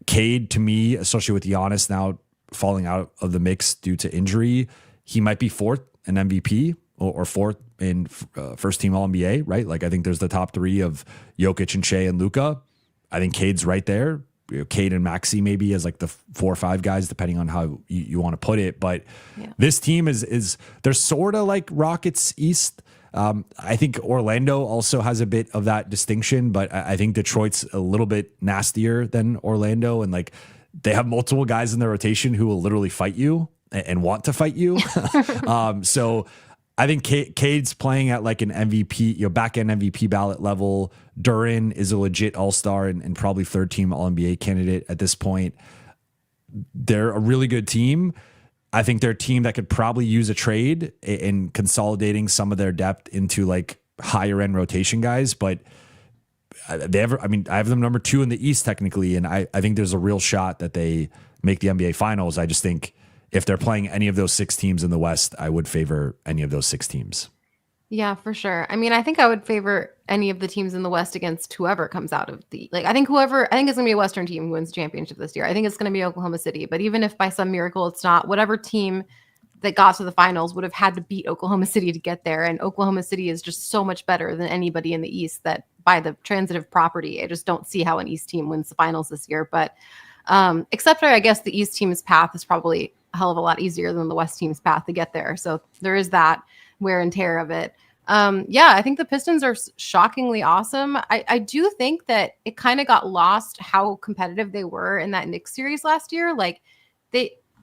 Cade, to me, especially with Giannis now falling out of the mix due to injury, he might be fourth in MVP or fourth in first team All NBA, right? Like I think there's the top three of Jokic and Shea and Luka. I think Cade's right there. Cade and Maxey maybe as like the 4 or 5 guys, depending on how you want to put it. But this team is they're sort of like Rockets East. I think Orlando also has a bit of that distinction, but I think Detroit's a little bit nastier than Orlando. And like they have multiple guys in their rotation who will literally fight you and want to fight you. So I think Cade's playing at like an MVP, back end MVP ballot level. Duran is a legit all-star and probably third team All-NBA candidate at this point. They're a really good team. I think they're a team that could probably use a trade in consolidating some of their depth into like higher end rotation guys, but I have them number 2 in the East technically. And I think there's a real shot that they make the NBA finals. I just think if they're playing any of those 6 teams in the West, I would favor any of those 6 teams. Yeah, for sure. I mean, I think I would favor any of the teams in the West against whoever comes out of the, like, I think it's going to be a Western team who wins the championship this year. I think it's going to be Oklahoma City, but even if by some miracle it's not, whatever team that got to the finals would have had to beat Oklahoma City to get there. And Oklahoma City is just so much better than anybody in the East that by the transitive property, I just don't see how an East team wins the finals this year. But except for, I guess, the East team's path is probably a hell of a lot easier than the West team's path to get there. So there is that wear and tear of it. I think the Pistons are shockingly awesome. I do think that it kind of got lost how competitive they were in that Knicks series last year. Like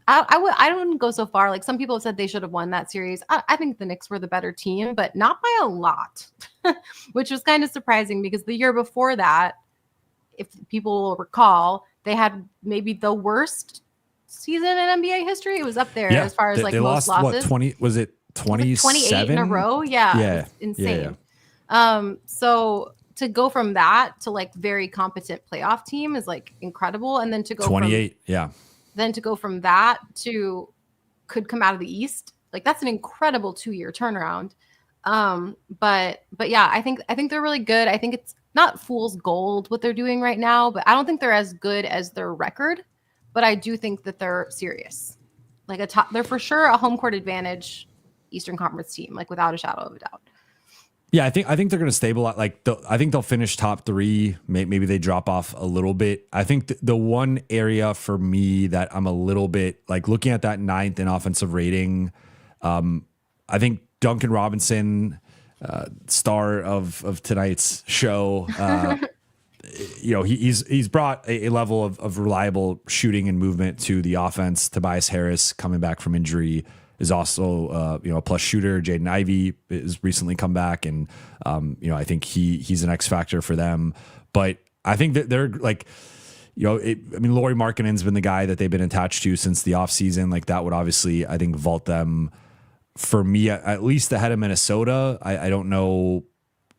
I wouldn't go so far. Like some people have said they should have won that series. I think the Knicks were the better team, but not by a lot, which was kind of surprising because the year before that, if people will recall, they had maybe the worst season in NBA history. It was up there as far as like they most lost, losses. What, 20 was it? 28 in a row. Yeah. It's insane. So to go from that to like very competent playoff team is like incredible. And then to go 28. Then to go from that to could come out of the East. Like that's an incredible 2-year turnaround. But yeah, I think they're really good. I think it's not fool's gold what they're doing right now, but I don't think they're as good as their record, but I do think that they're serious. Like they're for sure a home court advantage Eastern Conference team, like without a shadow of a doubt. Yeah, I think they're going to stabilize. Like, I think they'll finish top 3. Maybe they drop off a little bit. I think the one area for me that I'm a little bit like looking at that 9th in offensive rating. I think Duncan Robinson, star of tonight's show, he's brought a level of reliable shooting and movement to the offense. Tobias Harris coming back from injury is also a plus shooter. Jaden Ivey has recently come back, and I think he's an X factor for them. But I think that they're like, Lauri Markkanen's been the guy that they've been attached to since the offseason. Like that would obviously, I think, vault them for me at least ahead of Minnesota. I don't know,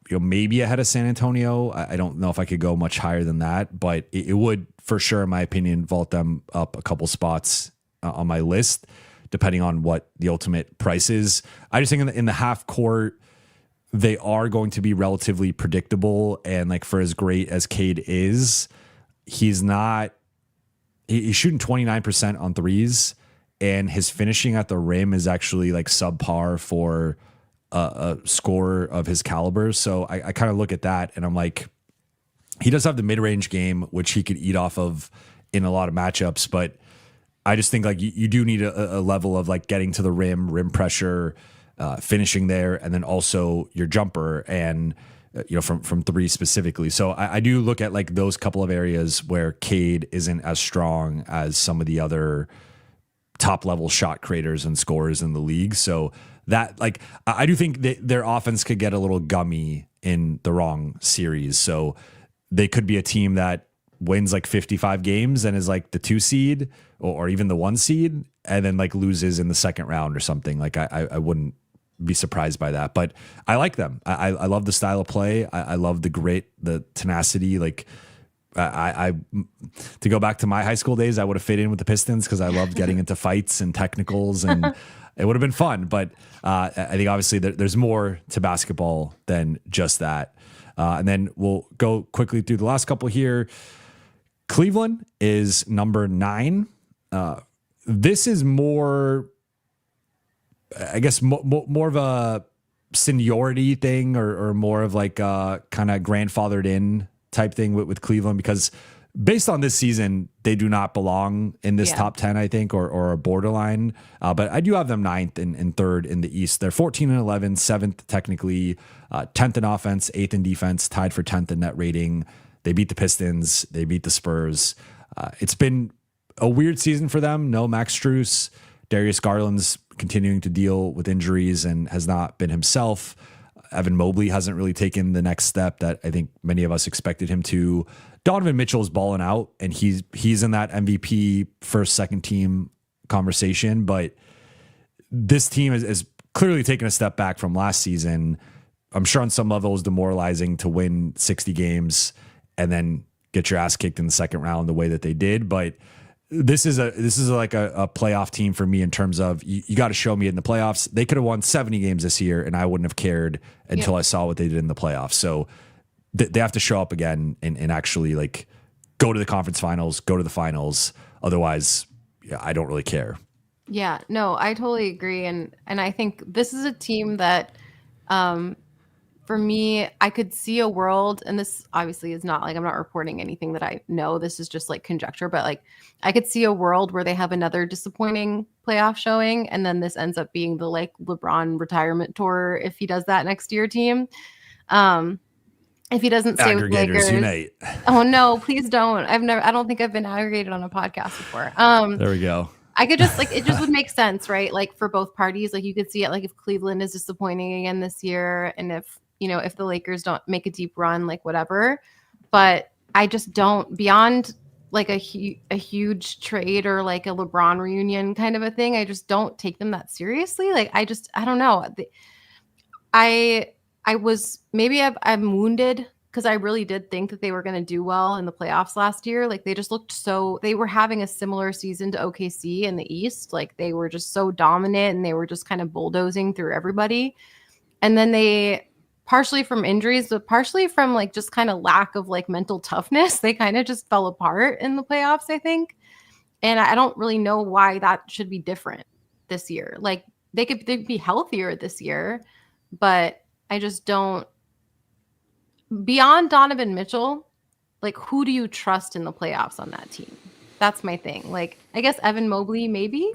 maybe ahead of San Antonio. I don't know if I could go much higher than that, but it would for sure, in my opinion, vault them up a couple spots on my list, depending on what the ultimate price is. I just think in the half court, they are going to be relatively predictable. And like for as great as Cade is, he's shooting 29% on threes, and his finishing at the rim is actually like subpar for a scorer of his caliber. So I kind of look at that and I'm like, he does have the mid-range game, which he could eat off of in a lot of matchups, but I just think like you do need a level of like getting to the rim pressure, finishing there, and then also your jumper and from 3 specifically. So I do look at like those couple of areas where Cade isn't as strong as some of the other top level shot creators and scorers in the league. So that like I do think that their offense could get a little gummy in the wrong series. So they could be a team that wins like 55 games and is like the 2 seed or even the 1 seed, and then like loses in the second round or something. Like I wouldn't be surprised by that, but I like them. I love the style of play. I love the tenacity. Like I to go back to my high school days, I would have fit in with the Pistons because I loved getting into fights and technicals, and it would have been fun. But I think obviously there's more to basketball than just that. And then we'll go quickly through the last couple here. Cleveland is number 9. This is more, I guess, more of a seniority thing, or more of like a kind of grandfathered in type thing with Cleveland, because based on this season, they do not belong in this top 10, I think, or a borderline. But I do have them 9th and 3rd in the East. They're 14 and 11, 7th technically, 10th in offense, 8th in defense, tied for 10th in net rating. They beat the Pistons. They beat the Spurs. It's been a weird season for them. No Max Strus. Darius Garland's continuing to deal with injuries and has not been himself. Evan Mobley hasn't really taken the next step that I think many of us expected him to. Donovan Mitchell's balling out, and he's in that MVP first, second team conversation. But this team is clearly taken a step back from last season. I'm sure on some level it was demoralizing to win 60 games and then get your ass kicked in the second round the way that they did. But this is like a playoff team for me in terms of you got to show me in the playoffs. They could have won 70 games this year, and I wouldn't have cared until I saw what they did in the playoffs. So they have to show up again and actually like go to the conference finals, go to the finals. Otherwise, I don't really care. Yeah, no, I totally agree. And I think this is a team that, for me, I could see a world, and this obviously is not like, I'm not reporting anything that I know. This is just like conjecture, but like I could see a world where they have another disappointing playoff showing, and then this ends up being the like LeBron retirement tour if he does that next year team. If he doesn't stay with Lakers, unite. Oh no, please don't. I don't think I've been aggregated on a podcast before. There we go. I could just like, it just would make sense, right? Like for both parties, like you could see it, like if Cleveland is disappointing again this year, and if the Lakers don't make a deep run, like whatever. But I just don't, beyond like a huge trade or like a LeBron reunion kind of a thing, I just don't take them that seriously. Like I don't know. I'm wounded because I really did think that they were going to do well in the playoffs last year. Like they just looked they were having a similar season to OKC in the East. Like they were just so dominant and they were just kind of bulldozing through everybody. And then they, partially from injuries, but partially from like just kind of lack of like mental toughness, they kind of just fell apart in the playoffs, I think. And I don't really know why that should be different this year. Like they'd be healthier this year, but I just don't. Beyond Donovan Mitchell, like who do you trust in the playoffs on that team? That's my thing. Like I guess Evan Mobley, maybe.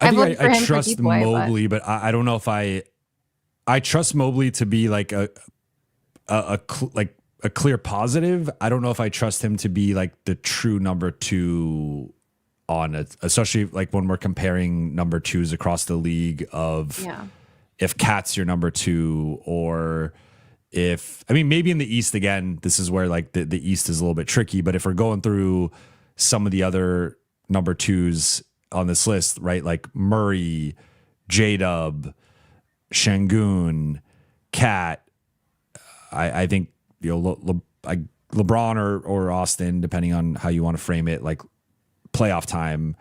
I trust Mobley, but I don't know if I trust Mobley to be like a clear positive. I don't know if I trust him to be like the true number 2 on it, especially like when we're comparing number 2s across the league of if Cat's your number 2, or maybe in the East again, this is where like the East is a little bit tricky, but if we're going through some of the other number 2s on this list, right? Like Murray, J-Dub, Şengün, Cat, I think LeBron or Austin, depending on how you want to frame it, like playoff time.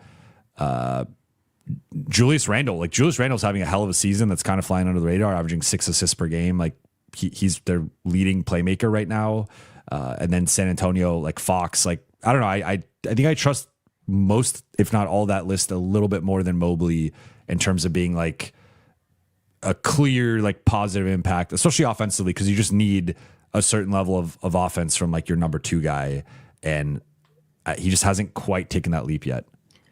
Julius Randle's having a hell of a season that's kind of flying under the radar, averaging 6 assists per game. Like he's their leading playmaker right now. And then San Antonio, like Fox, like I don't know. I think I trust most, if not all, that list a little bit more than Mobley in terms of being like a clear, like positive impact, especially offensively, because you just need a certain level of offense from like your number 2 guy. And he just hasn't quite taken that leap yet.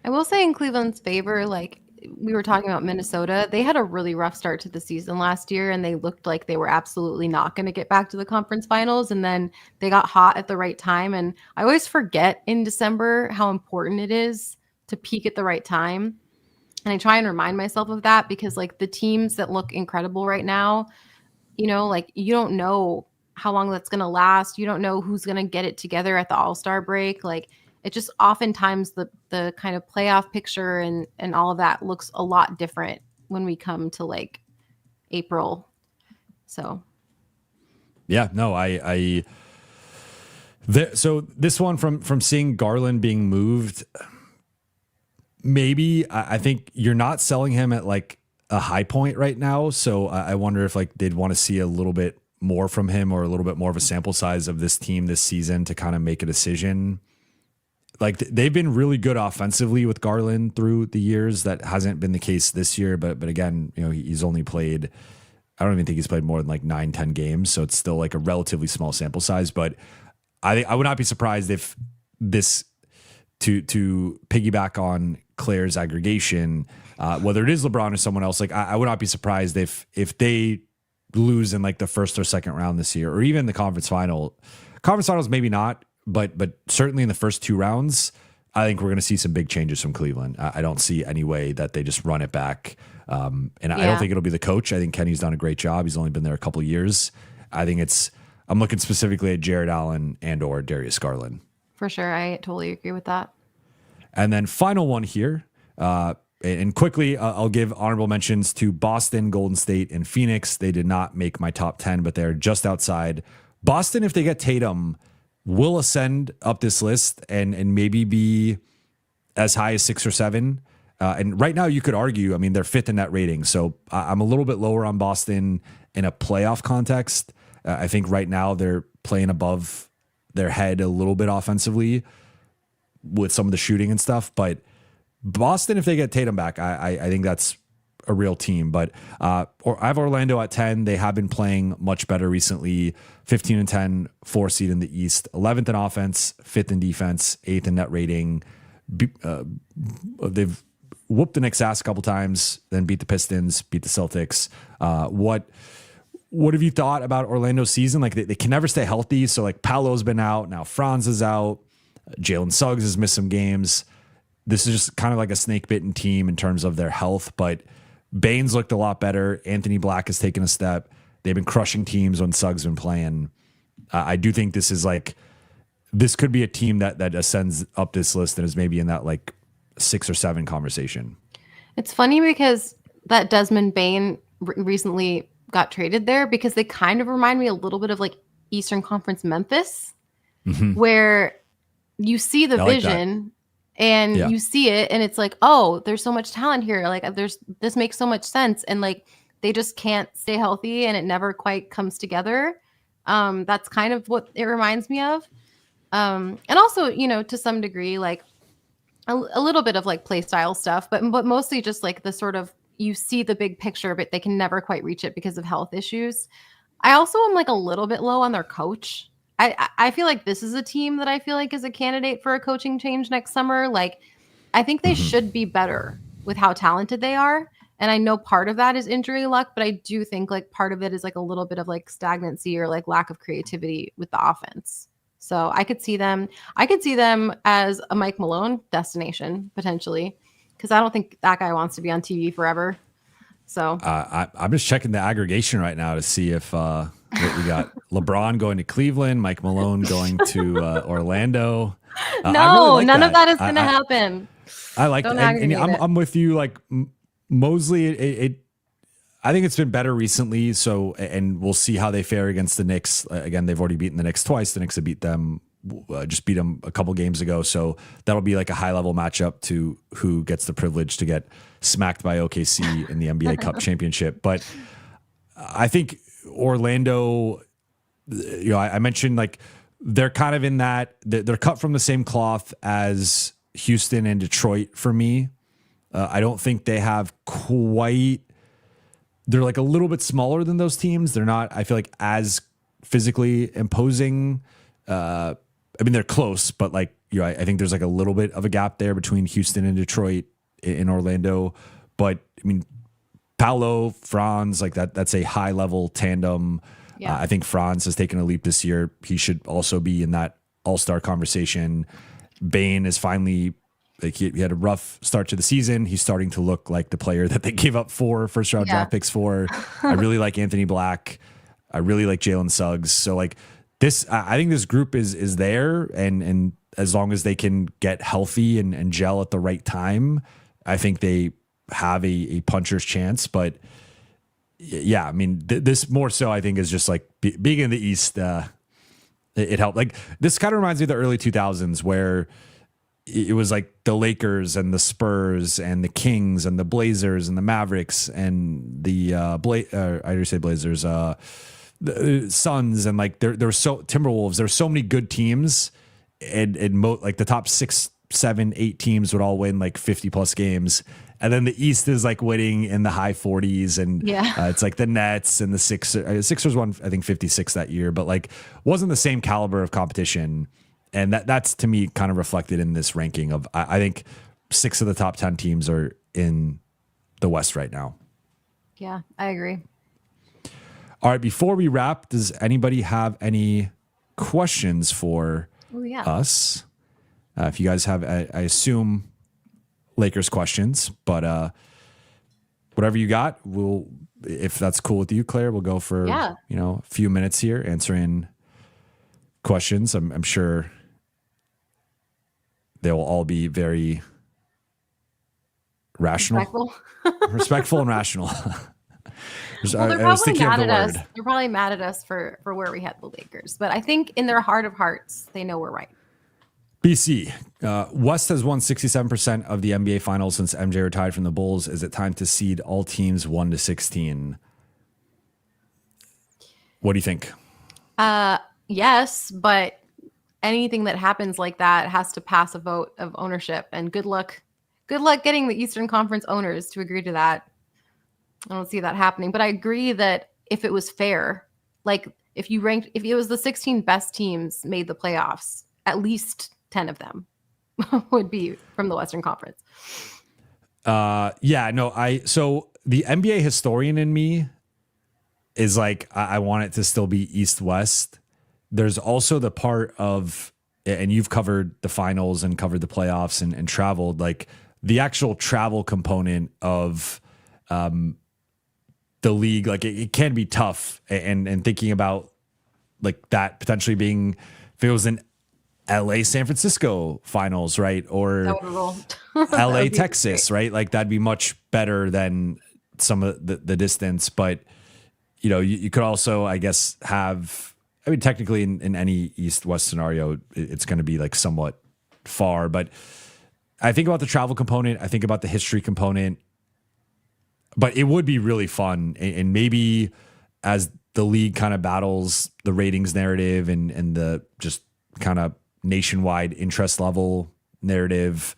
I will say in Cleveland's favor, like we were talking about Minnesota, they had a really rough start to the season last year, and they looked like they were absolutely not going to get back to the conference finals. And then they got hot at the right time. And I always forget in December how important it is to peak at the right time. And I try and remind myself of that because like the teams that look incredible right now, like you don't know how long that's going to last. You don't know who's going to get it together at the All-Star break. Like it just oftentimes the kind of playoff picture and all of that looks a lot different when we come to like April. So. Yeah, no, so this one from seeing Garland being moved, maybe I think you're not selling him at like a high point right now. So I wonder if like they'd want to see a little bit more from him or a little bit more of a sample size of this team this season to kind of make a decision. Like they've been really good offensively with Garland through the years. That hasn't been the case this year, but again, he's only played, I don't even think he's played more than like 9-10 games. So it's still like a relatively small sample size, but I would not be surprised if this, to piggyback on Claire's aggregation, whether it is LeBron or someone else, like I would not be surprised if they lose in like the first or second round this year, or even the conference finals, maybe not, but certainly in the first 2 rounds, I think we're going to see some big changes from Cleveland. I don't see any way that they just run it back. I don't think it'll be the coach. I think Kenny's done a great job. He's only been there a couple of years. I think I'm looking specifically at Jared Allen and or Darius Garland. For sure. I totally agree with that. And then final one here, and quickly, I'll give honorable mentions to Boston, Golden State, and Phoenix. They did not make my top 10, but they're just outside. Boston, if they get Tatum, will ascend up this list and maybe be as high as 6 or 7. And right now, you could argue, I mean, they're 5th in net rating. So I'm a little bit lower on Boston in a playoff context. I think right now they're playing above their head a little bit offensively with some of the shooting and stuff. But Boston, if they get Tatum back, I think that's a real team. But I have Orlando at 10. They have been playing much better recently. 15-10, 4 seed in the East, 11th in offense, 5th in defense, 8th in net rating. They've whooped the Knicks' ass a couple times, then beat the Pistons, beat the Celtics. What have you thought about Orlando's season? Like they can never stay healthy. So like Paolo's been out, now Franz is out, Jalen Suggs has missed some games. This is just kind of like a snake bitten team in terms of their health, but Baines looked a lot better. Anthony Black has taken a step. They've been crushing teams when Suggs been playing. I do think this could be a team that ascends up this list and is maybe in that like 6 or 7 conversation. It's funny because that Desmond Bane recently got traded there because they kind of remind me a little bit of like Eastern Conference Memphis, where you see the vision and you see it and it's like, oh, there's so much talent here. Like this makes so much sense. And like, they just can't stay healthy and it never quite comes together. That's kind of what it reminds me of. And also, to some degree, like a little bit of like play style stuff, but mostly just like the sort of, you see the big picture, but they can never quite reach it because of health issues. I also am like a little bit low on their coach. I feel like this is a team that I feel like is a candidate for a coaching change next summer. Like, I think they should be better with how talented they are. And I know part of that is injury luck, but I do think like part of it is like a little bit of like stagnancy or like lack of creativity with the offense. So I could see them as a Mike Malone destination potentially, because I don't think that guy wants to be on TV forever. So I'm just checking the aggregation right now to see if we got LeBron going to Cleveland, Mike Malone going to Orlando. No, really none of that is going to happen. I like that. And I'm with you. Like Mosley, I think it's been better recently. So, and we'll see how they fare against the Knicks. Again, they've already beaten the Knicks twice. The Knicks have beat them a couple games ago. So that'll be like a high level matchup to who gets the privilege to get smacked by OKC in the NBA Cup championship. But I think Orlando, I mentioned like they're kind of in that they're cut from the same cloth as Houston and Detroit for me. I don't think they have quite, they're like a little bit smaller than those teams. They're not, I feel like, as physically imposing. I mean, they're close, but like, I think there's like a little bit of a gap there between Houston and Detroit in Orlando. But I mean, Paolo, Franz, like that's a high level tandem. Yeah. I think Franz has taken a leap this year. He should also be in that all-star conversation. Bane is finally, like he had a rough start to the season. He's starting to look like the player that they gave up 4 first-round draft picks for. I really like Anthony Black. I really like Jalen Suggs. So like this, I think this group is there, and as long as they can get healthy and gel at the right time, I think they have a puncher's chance. But yeah, I mean, this more so I think is just like being in the East. It helped. Like this kind of reminds me of the early 2000s where it was like the Lakers and the Spurs and the Kings and the Blazers and the Mavericks and the I already say Blazers. the Suns and like there were so Timberwolves. There were so many good teams, and like the top 6, 7, 8 teams would all win like 50 plus games. And then the East is like winning in the high 40s, and it's like the Nets and the Sixers won, I think 56 that year, but like wasn't the same caliber of competition. And that's to me kind of reflected in this ranking of, I think 6 of the top 10 teams are in the West right now. Yeah, I agree. All right, before we wrap, does anybody have any questions for us? If you guys have, I assume Lakers questions, but whatever you got, if that's cool with you, Claire, we'll go for a few minutes here answering questions. I'm sure they will all be very rational, respectful and rational. Well, they're probably mad at us. They're probably mad at us for where we had the Lakers, but I think in their heart of hearts, they know we're right. BC, West has won 67% of the NBA Finals since MJ retired from the Bulls. Is it time to seed all teams 1 to 16? What do you think? Yes, but anything that happens like that has to pass a vote of ownership. And good luck getting the Eastern Conference owners to agree to that. I don't see that happening. But I agree that if it was fair, like if it was the 16 best teams made the playoffs, at least 10 of them would be from the Western Conference. So the NBA historian in me is like, I want it to still be East-West. There's also the part of, and you've covered the finals and covered the playoffs and traveled, like the actual travel component of the league. Like it can be tough, and thinking about like that potentially being, if it was an LA San Francisco finals, right? Or LA Texas, right? Like that'd be much better than some of the distance. But you could also, I guess, technically in any East-West scenario, it's going to be like somewhat far. But I think about the travel component. I think about the history component. But it would be really fun. And maybe as the league kind of battles the ratings narrative and the just kind of nationwide interest level narrative,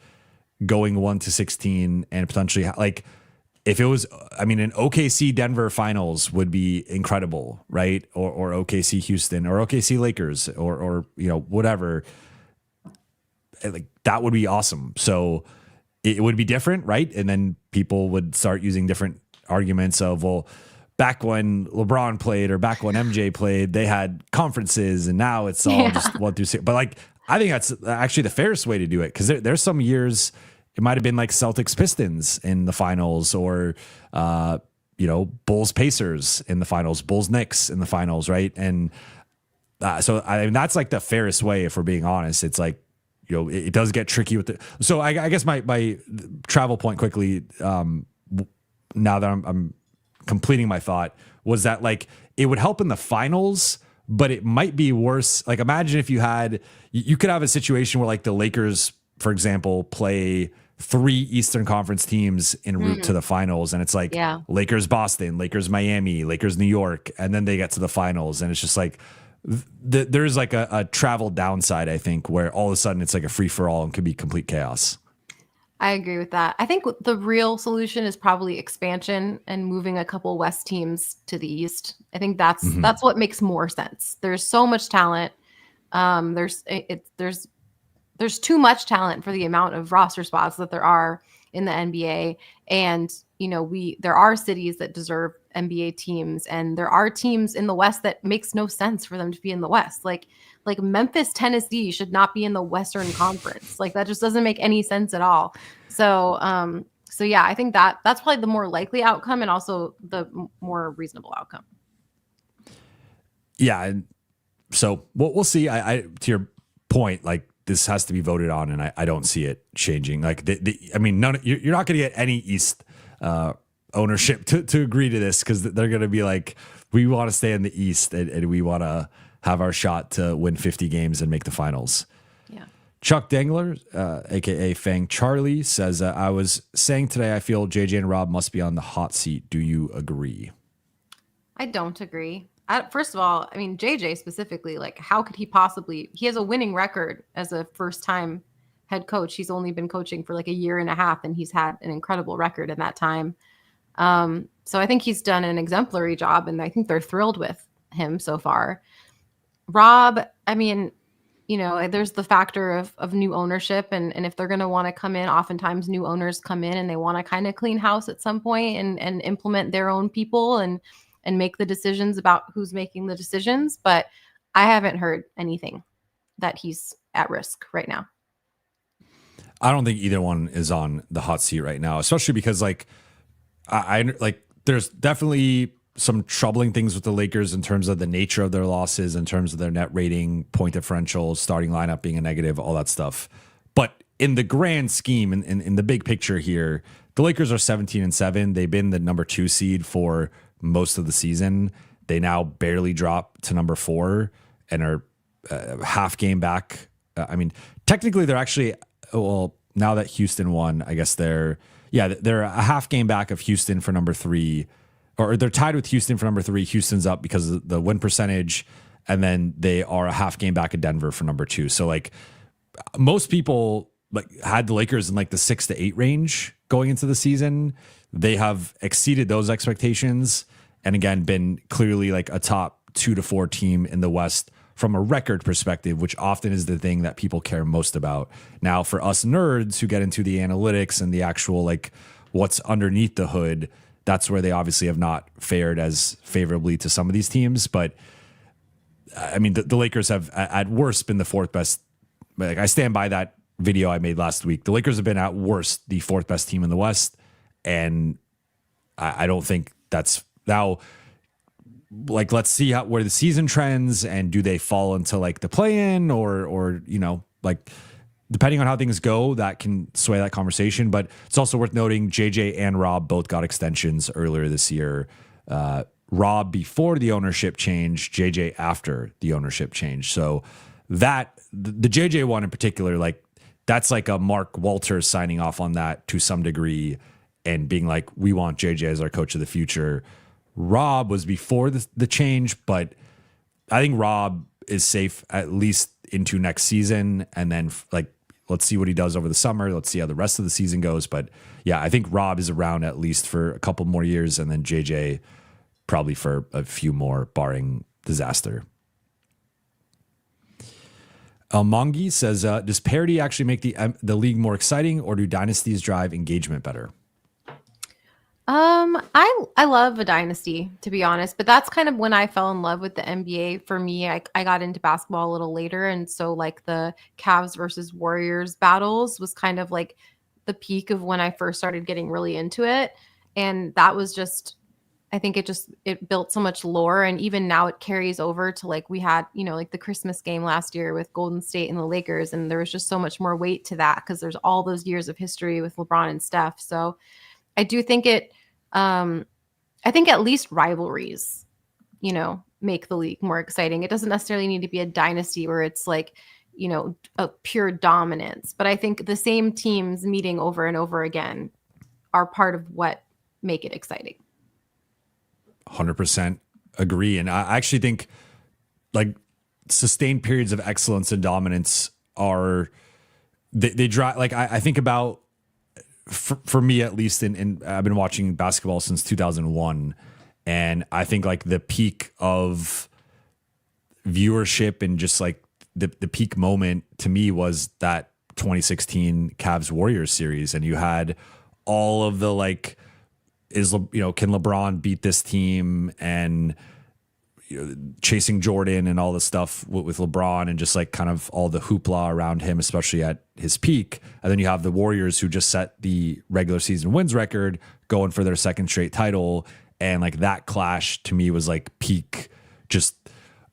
going 1 to 16 and potentially like if it was, an OKC Denver finals would be incredible, right? Or OKC Houston or OKC Lakers or whatever. Like that would be awesome. So it would be different, right? And then people would start using different arguments of, well, back when LeBron played or back when MJ played, they had conferences and now it's all just 1 through 6. But like, I think that's actually the fairest way to do it, because there's some years it might have been like Celtics Pistons in the finals, or Bulls Pacers in the finals, Bulls Knicks in the finals, right? And so that's like the fairest way, if we're being honest. It's like it does get tricky with it. So I guess my travel point quickly, now that I'm completing my thought, was that like it would help in the finals, but it might be worse. Like imagine if you could have a situation where like the Lakers, for example, play 3 Eastern Conference teams en route to the finals, and it's like Lakers Boston, Lakers Miami, Lakers New York, and then they get to the finals, and it's just like there's like a travel downside, I think, where all of a sudden it's like a free for all and could be complete chaos. I agree with that. I think the real solution is probably expansion and moving a couple West teams to the East. I think that's what makes more sense. There's so much talent. There's too much talent for the amount of roster spots that there are in the NBA. And, there are cities that deserve NBA teams, and there are teams in the West that makes no sense for them to be in the West. Like Memphis, Tennessee should not be in the Western Conference. Like that just doesn't make any sense at all. So yeah, I think that's probably the more likely outcome and also the more reasonable outcome. Yeah. And so we'll see. I to your point, like this has to be voted on, and I don't see it changing. Like you're not going to get any East ownership to agree to this, because they're going to be like, we want to stay in the East and we want to have our shot to win 50 games and make the finals. Yeah. Chuck Dangler, aka Fang Charlie, says, I was saying today I feel JJ and Rob must be on the hot seat. Do you agree? I don't agree. First of all, I mean, JJ specifically, like, how could he possibly? He has a winning record as a first-time head coach. He's only been coaching for like a year and a half, and he's had an incredible record in that time. So I think he's done an exemplary job, and I think they're thrilled with him so far. Rob, I mean, there's the factor of new ownership, and if they're going to want to come in, oftentimes new owners come in and they want to kind of clean house at some point and implement their own people and make the decisions about who's making the decisions. But I haven't heard anything that he's at risk right now. I don't think either one is on the hot seat right now, especially because like I there's definitely some troubling things with the Lakers in terms of the nature of their losses, in terms of their net rating, point differential, starting lineup being a negative, all that stuff. But in the grand scheme, in the big picture here, the Lakers are 17-7. They've been the number 2 seed for most of the season. They now barely drop to number 4 and are half game back. I mean, technically they're actually, well, now that Houston won, I guess they're a half game back of Houston for number 3, or they're tied with Houston for number 3. Houston's up because of the win percentage, and then they are a half game back of Denver for number 2. So like most people like had the Lakers in like the 6 to 8 range going into the season. They have exceeded those expectations, and again been clearly like a top 2 to 4 team in the West from a record perspective, which often is the thing that people care most about. Now, for us nerds who get into the analytics and the actual like what's underneath the hood, that's where they obviously have not fared as favorably to some of these teams. But I mean, the Lakers have at worst been the 4th best. Like, I stand by that video I made last week. The Lakers have been at worst the 4th best team in the West, and I don't think that's now. Like, let's see where the season trends, and do they fall into like the play-in or like depending on how things go, that can sway that conversation. But it's also worth noting JJ and Rob both got extensions earlier this year. Rob before the ownership change, JJ after the ownership change. So that the JJ one in particular, like that's like a Mark Walters signing off on that to some degree and being like, we want JJ as our coach of the future. Rob was before the change, but I think Rob is safe at least into next season. And then like, let's see what he does over the summer. Let's see how the rest of the season goes. But yeah, I think Rob is around at least for a couple more years, and then JJ probably for a few more, barring disaster. Mongi says, does parity actually make the league more exciting, or do dynasties drive engagement better? I love a dynasty, to be honest, but that's kind of when I fell in love with the NBA. For me, I got into basketball a little later, and so like the Cavs versus Warriors battles was kind of like the peak of when I first started getting really into it. And that was just, I think it built so much lore, and even now it carries over to like we had, like the Christmas game last year with Golden State and the Lakers, and there was just so much more weight to that because there's all those years of history with LeBron and Steph. So I do think I think at least rivalries, make the league more exciting. It doesn't necessarily need to be a dynasty where it's like, a pure dominance, but I think the same teams meeting over and over again are part of what make it exciting. 100% agree. And I actually think like sustained periods of excellence and dominance are, they drive, like I think about, for me at least, and I've been watching basketball since 2001, and I think like the peak of viewership and just like the peak moment to me was that 2016 Cavs Warriors series, and you had all of the like, can LeBron beat this team, and chasing Jordan and all the stuff with LeBron, and just like kind of all the hoopla around him, especially at his peak. And then you have the Warriors who just set the regular season wins record, going for their 2nd straight title. And like that clash to me was like peak, just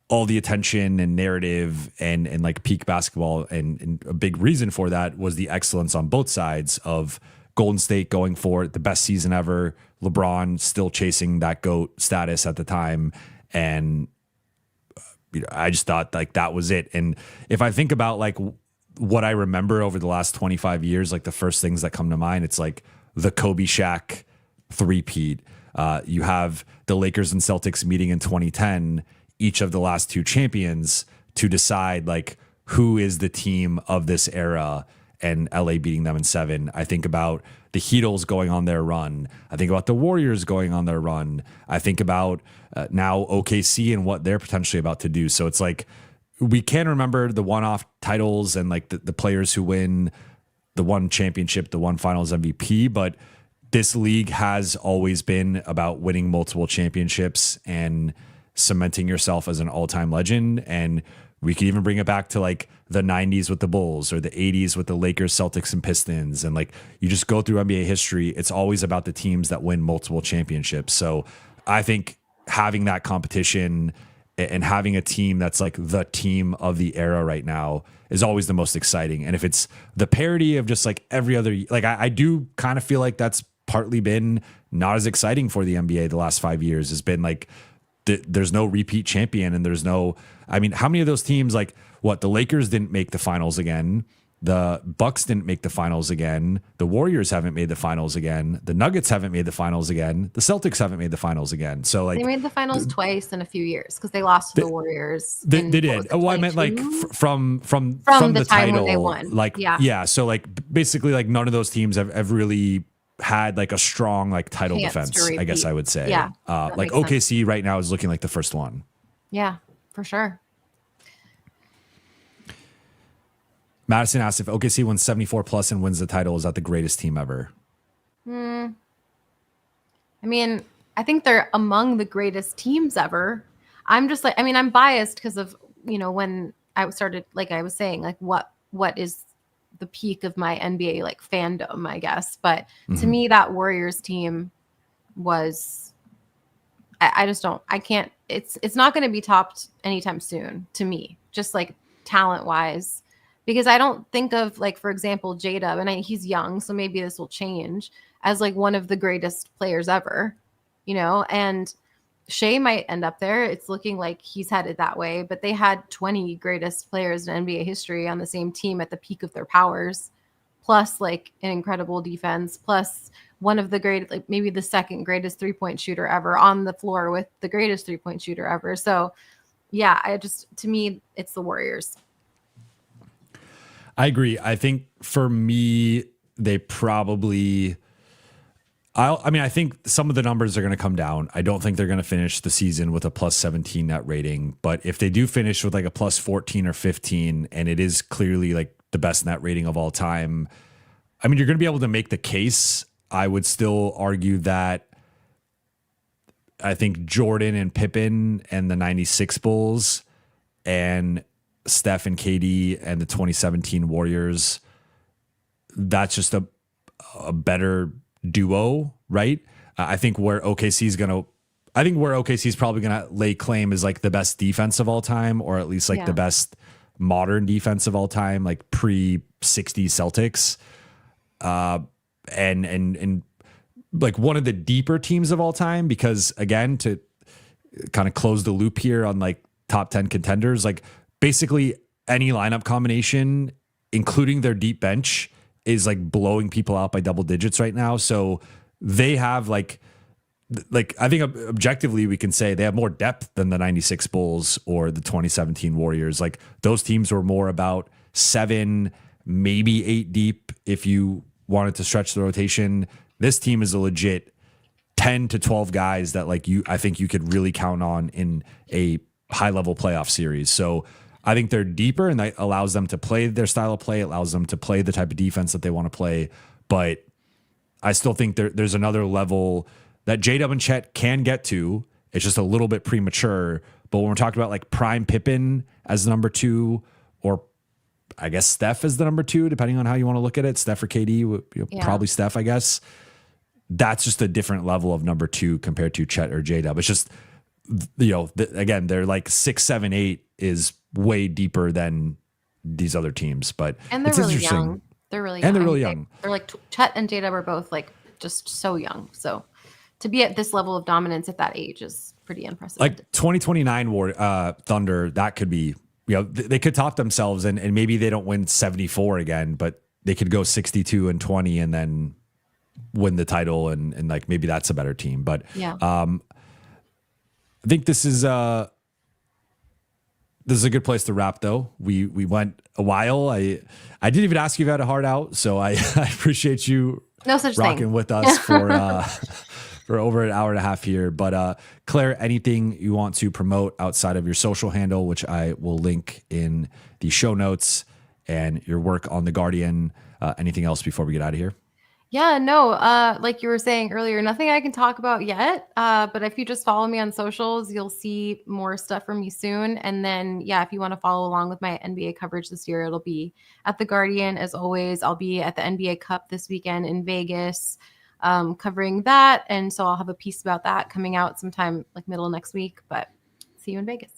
all the attention and narrative and like peak basketball. And a big reason for that was the excellence on both sides of Golden State going for the best season ever, LeBron still chasing that GOAT status at the time. And I just thought like that was it. And if I think about like what I remember over the last 25 years, like the first things that come to mind, it's like the Kobe Shaq three-peat, You have the Lakers and Celtics meeting in 2010, each of the last two champions, to decide like who is the team of this era, and LA beating them in 7. I think about the Heatles going on their run. I think about the Warriors going on their run. I think about now OKC and what they're potentially about to do. So it's like we can remember the one-off titles and like the players who win the one championship, the one finals MVP, but this league has always been about winning multiple championships and cementing yourself as an all-time legend. And we could even bring it back to like the 90s with the Bulls or the 80s with the Lakers, Celtics, and Pistons. And like you just go through NBA history, it's always about the teams that win multiple championships. So I think having that competition and having a team that's like the team of the era right now is always the most exciting. And if it's the parody of just like every other, like I do kind of feel like that's partly been not as exciting for the NBA the last 5 years. Has been like there's no repeat champion, and there's no, I mean, how many of those teams, like what, the Lakers didn't make the finals again, the Bucks didn't make the finals again, the Warriors haven't made the finals again, the Nuggets haven't made the finals again, the Celtics haven't made the finals again. So like they made the finals twice in a few years because they lost to the Warriors. They did. Oh, I meant like from the time title when they won. Like yeah. So like basically like none of those teams have really had like a strong like title defense, I guess I would say. Yeah. Like OKC sense. Right now is looking like the first one. Yeah, for sure. Madison asked if OKC wins 74 plus and wins the title, is that the greatest team ever? I mean, I think they're among the greatest teams ever. I'm just like, I mean, I'm biased because of, you know, when I started, like I was saying, like what is the peak of my NBA like fandom, I guess. But to me, that Warriors team was, I just don't, I can't, it's not going to be topped anytime soon to me, just like talent wise, because I don't think of like, for example, J-Dub, and he's young, so maybe this will change, as like one of the greatest players ever, you know, and Shea might end up there. It's looking like he's headed that way, but they had 20 greatest players in NBA history on the same team at the peak of their powers, plus like an incredible defense, plus one of the great, like maybe the second greatest 3-point shooter ever on the floor with the greatest 3-point shooter ever. So yeah, to me, it's the Warriors. I agree. I think for me, they probably, I think some of the numbers are going to come down. I don't think they're going to finish the season with a plus 17 net rating, but if they do finish with like a plus 14 or 15, and it is clearly like the best net rating of all time, I mean, you're going to be able to make the case. I would still argue that I think Jordan and Pippen and the 96 Bulls and Steph and KD and the 2017 Warriors, that's just a better duo, right? I think where OKC is probably gonna lay claim is like the best defense of all time, or at least like the best modern defense of all time, like pre-60 Celtics, and like one of the deeper teams of all time, because again, to kind of close the loop here on like top 10 contenders, like basically any lineup combination, including their deep bench, is like blowing people out by double digits right now. So they have like I think objectively we can say they have more depth than the 96 Bulls or the 2017 Warriors. Like those teams were more about 7, maybe 8 deep if you wanted to stretch the rotation. This team is a legit 10 to 12 guys that like I think you could really count on in a high level playoff series. So I think they're deeper, and that allows them to play their style of play. It allows them to play the type of defense that they want to play. But I still think there's another level that J-Dub and Chet can get to. It's just a little bit premature. But when we're talking about like prime Pippen as the number 2, or I guess Steph as the number 2, depending on how you want to look at it, Steph or KD, probably Steph, I guess. That's just a different level of number 2 compared to Chet or J-Dub. It's just, you know, again, they're like 6, 7, 8 is way deeper than these other teams, but and they're really young. They're really young. And they're really young. They're like Chet and J-Dub are both like just so young. So to be at this level of dominance at that age is pretty impressive. Like 2029 Thunder, that could be, you know, they could top themselves, and maybe they don't win 74 again, but they could go 62 and 20 and then win the title and like maybe that's a better team. But Yeah. I think this is a good place to wrap though. We went a while. I didn't even ask you if you had a heart out, so I appreciate you No such rocking thing. with us for over an hour and a half here. But Claire, anything you want to promote outside of your social handle, which I will link in the show notes, and your work on The Guardian, anything else before we get out of here? Yeah, no, like you were saying earlier, nothing I can talk about yet. But if you just follow me on socials, you'll see more stuff from me soon. And then, yeah, if you want to follow along with my NBA coverage this year, it'll be at The Guardian. As always, I'll be at the NBA Cup this weekend in Vegas, covering that. And so I'll have a piece about that coming out sometime like middle of next week. But see you in Vegas.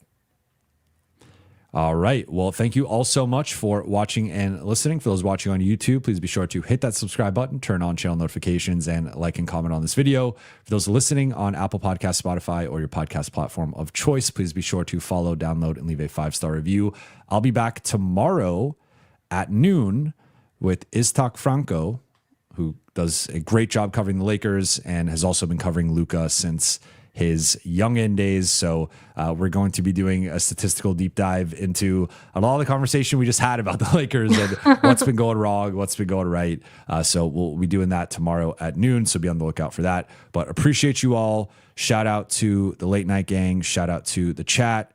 All right. Well, thank you all so much for watching and listening. For those watching on YouTube, please be sure to hit that subscribe button, turn on channel notifications, and like and comment on this video. For those listening on Apple Podcasts, Spotify, or your podcast platform of choice, please be sure to follow, download, and leave a 5-star review. I'll be back tomorrow at noon with Iztok Franco, who does a great job covering the Lakers and has also been covering Luka since his youngin days. So we're going to be doing a statistical deep dive into a lot of the conversation we just had about the Lakers and what's been going wrong, what's been going right. So we'll be doing that tomorrow at noon. So be on the lookout for that. But appreciate you all. Shout out to the Late Night Gang. Shout out to the chat.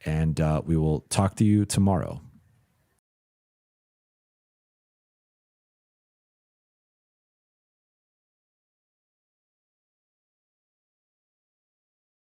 And we will talk to you tomorrow.